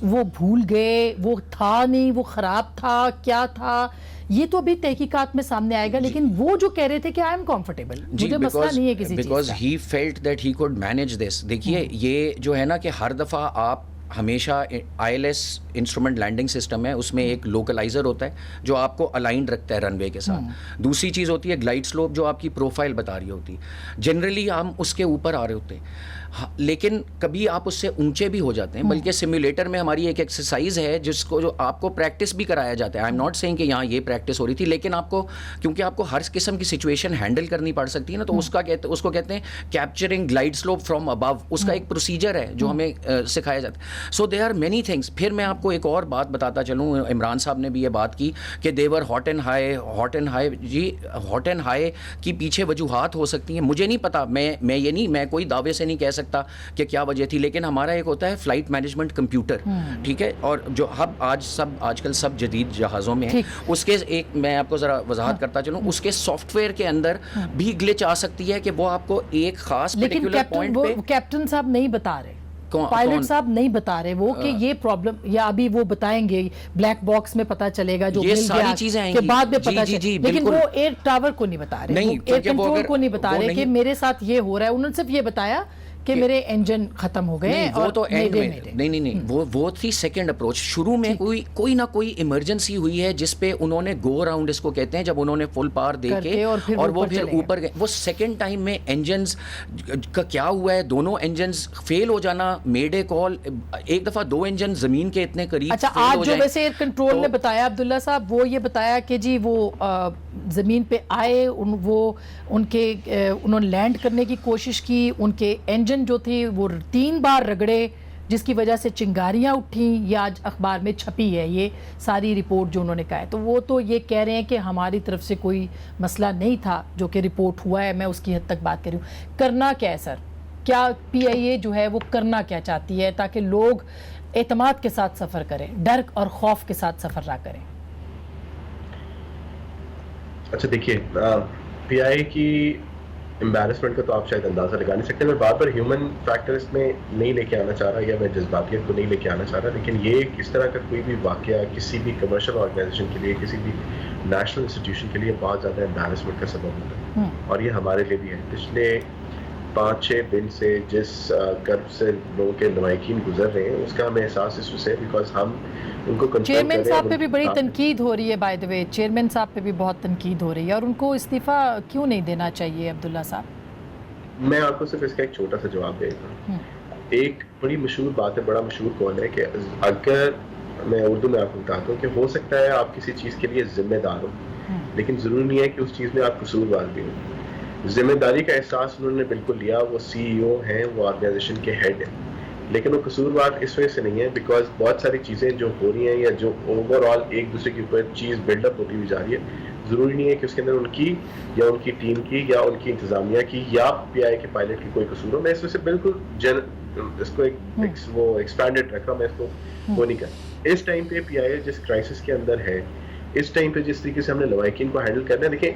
وہ بھول گئے, وہ تھا نہیں, وہ خراب تھا, کیا تھا, یہ تو ابھی تحقیقات میں سامنے آئے گا. لیکن وہ جو کہہ رہے تھے کہ آئی ایم کمفرٹیبل, مجھے مسئلہ نہیں ہے کسی چیز کا, because he felt that he could manage this. دیکھیے یہ جو ہے نا کہ ہر دفعہ آپ ہمیشہ ILS انسٹرومنٹ لینڈنگ سسٹم ہے, اس میں ایک لوکلائزر ہوتا ہے جو آپ کو الائنڈ رکھتا ہے رن وے کے ساتھ. دوسری چیز ہوتی ہے گلائڈ سلوپ جو آپ کی پروفائل بتا رہی ہوتی ہے. جنرلی ہم اس کے اوپر آ رہے ہوتے ہیں, لیکن کبھی آپ اس سے اونچے بھی ہو جاتے ہیں. بلکہ سیمولیٹر میں ہماری ایک ایکسرسائز ہے جس کو جو آپ کو پریکٹس بھی کرایا جاتا ہے. آئی ایم ناٹ سیئنگ کہ یہاں یہ پریکٹس ہو رہی تھی, لیکن آپ کو کیونکہ آپ کو ہر قسم کی سچویشن ہینڈل کرنی پڑ سکتی ہے نا, تو اس کو کہتے ہیں کیپچرنگ گلائڈ سلوپ فرام ابو. اس کا ایک پروسیجر ہے جو ہمیں سکھایا جاتا ہے. سو دے آر مینی تھنگس. پھر میں آپ کو ایک اور بات بتاتا چلوں, عمران صاحب نے بھی یہ بات کی کہ دیور ہاٹ اینڈ ہائی. جی ہاٹ اینڈ ہائی کی پیچھے وجوہات ہو سکتی ہیں, مجھے نہیں پتا. میں کوئی دعوے سے نہیں کہہ سکتا کہ کیا وجہ تھی, لیکن ہمارا ایک ہوتا ہے فلائٹ مینجمنٹ کمپیوٹر, ٹھیک ہے, اور جو آج کل سب جدید جہازوں میں ہے, اس کے ایک میں آپ کو ذرا وضاحت کرتا چلوں, اس کے سافٹ ویئر کے اندر بھی گلچ آ سکتی ہے کہ وہ آپ کو ایک خاص پرٹیکولر پوائنٹ پہ. کیپٹن صاحب نہیں بتا رہے, پائلٹ صاحب نہیں بتا رہے وہ کہ یہ پرابلم, یا ابھی وہ بتائیں گے بلیک باکس میں پتا چلے گا جو یہ ساری چیزیں آئیں گی بعد میں پتا چلے, لیکن وہ ایئر ٹاور کو نہیں بتا رہے, ایئر کنٹرول کو نہیں بتا رہے کہ میرے ساتھ یہ ہو رہا ہے. انہوں نے صرف یہ بتایا کہ میرے انجن ختم ہو گئے. وہ تو اینڈ میں نہیں وہ تھی سیکنڈ اپروچ. شروع میں کوئی نہ کوئی ایمرجنسی ہوئی ہے جس پہ انہوں نے گو اراؤنڈ اس کو کہتے ہیں, جب انہوں نے فل پاور دے کے اور وہ پھر اوپر گئے. وہ سیکنڈ ٹائم میں انجنز کا کیا ہوا ہے, دونوں انجنز فیل ہو جانا, میڈ اے کال. ایک دفعہ 2 انجن زمین کے اتنے قریب. اچھا, آج جو ویسے ایئر کنٹرول نے بتایا عبداللہ صاحب, وہ یہ بتایا کہ جی وہ زمین پہ آئے, انہوں نے لینڈ کرنے کی کوشش کی, ان کے انجن جو تھے وہ 3 بار رگڑے, جس کی وجہ سے چنگاریاں اٹھیں. یہ آج اخبار میں چھپی ہے یہ ساری رپورٹ جو انہوں نے کہا ہے. تو وہ تو یہ کہہ رہے ہیں کہ ہماری طرف سے کوئی مسئلہ نہیں تھا جو کہ رپورٹ ہوا ہے. میں اس کی حد تک بات کر رہی ہوں. کرنا کیا ہے سر, کیا PIA جو ہے وہ کرنا کیا چاہتی ہے تاکہ لوگ اعتماد کے ساتھ سفر کریں, ڈر اور خوف کے ساتھ سفر نہ کریں؟ اچھا دیکھیے, PIA کی امبیرسمنٹ کا تو آپ شاید اندازہ لگا نہیں سکتے. میں بات پر ہیومن فیکٹر اس میں نہیں لے کے آنا چاہ رہا, یا میں جذباتیت کو نہیں لے کے آنا چاہ رہا, لیکن یہ اس طرح کا کوئی بھی واقعہ کسی بھی کمرشل آرگنائزیشن کے لیے, کسی بھی نیشنل انسٹیٹیوشن کے لیے بہت زیادہ امبیرسمنٹ کا سبب ہوتا ہے, اور یہ ہمارے لیے بھی ہے. پچھلے 5-6 دن سے جس کرب سے لوگوں کے لوائقین گزر رہے ہیں, اس کا ہمیں احساس اس سے, بیکاز ہم ان کو کنٹرول. چیئرمین صاحب پہ بھی بڑی تنقید ہو رہی ہے, بائی دی وے چیئرمین صاحب پہ بھی بہت تنقید ہو رہی ہے, اور ان کو استعفیٰ کیوں نہیں دینا چاہیے عبداللہ صاحب؟ میں آپ کو صرف اس کا ایک چھوٹا سا جواب دے دیتا ہوں. ایک بڑی مشہور بات ہے, بڑا مشہور قول ہے کہ اگر میں اردو میں آپ کو بتاتا ہوں کہ ہو سکتا ہے آپ کسی چیز کے لیے ذمہ دار ہو, لیکن ضروری نہیں ہے کہ اس چیز میں آپ قصوروار بھی ہوں. ذمہ داری کا احساس انہوں نے بالکل لیا, وہ CEO ہیں, وہ آرگنائزیشن کے ہیڈ ہیں, لیکن وہ قصوروار اس وجہ سے نہیں ہے بیکاز بہت ساری چیزیں جو ہو رہی ہیں یا جو اوور آل ایک دوسرے کے اوپر چیز بلڈ اپ ہوتی ہوئی جا رہی ہے, ضروری نہیں ہے کہ اس کے اندر ان کی یا ان کی ٹیم کی یا ان کی انتظامیہ کی یا PIA کے پائلٹ کی کوئی قصور ہو. میں اس وجہ سے بالکل اس کو وہ ایکسپینڈڈ رکھ رہا ہوں, میں اس کو وہ نہیں کرتا. اس ٹائم پہ PIA جس کرائسس کے اندر ہے, اس ٹائم پہ جس طریقے سے ہم نے لوائقین کو ہینڈل کرنا ہے, دیکھیں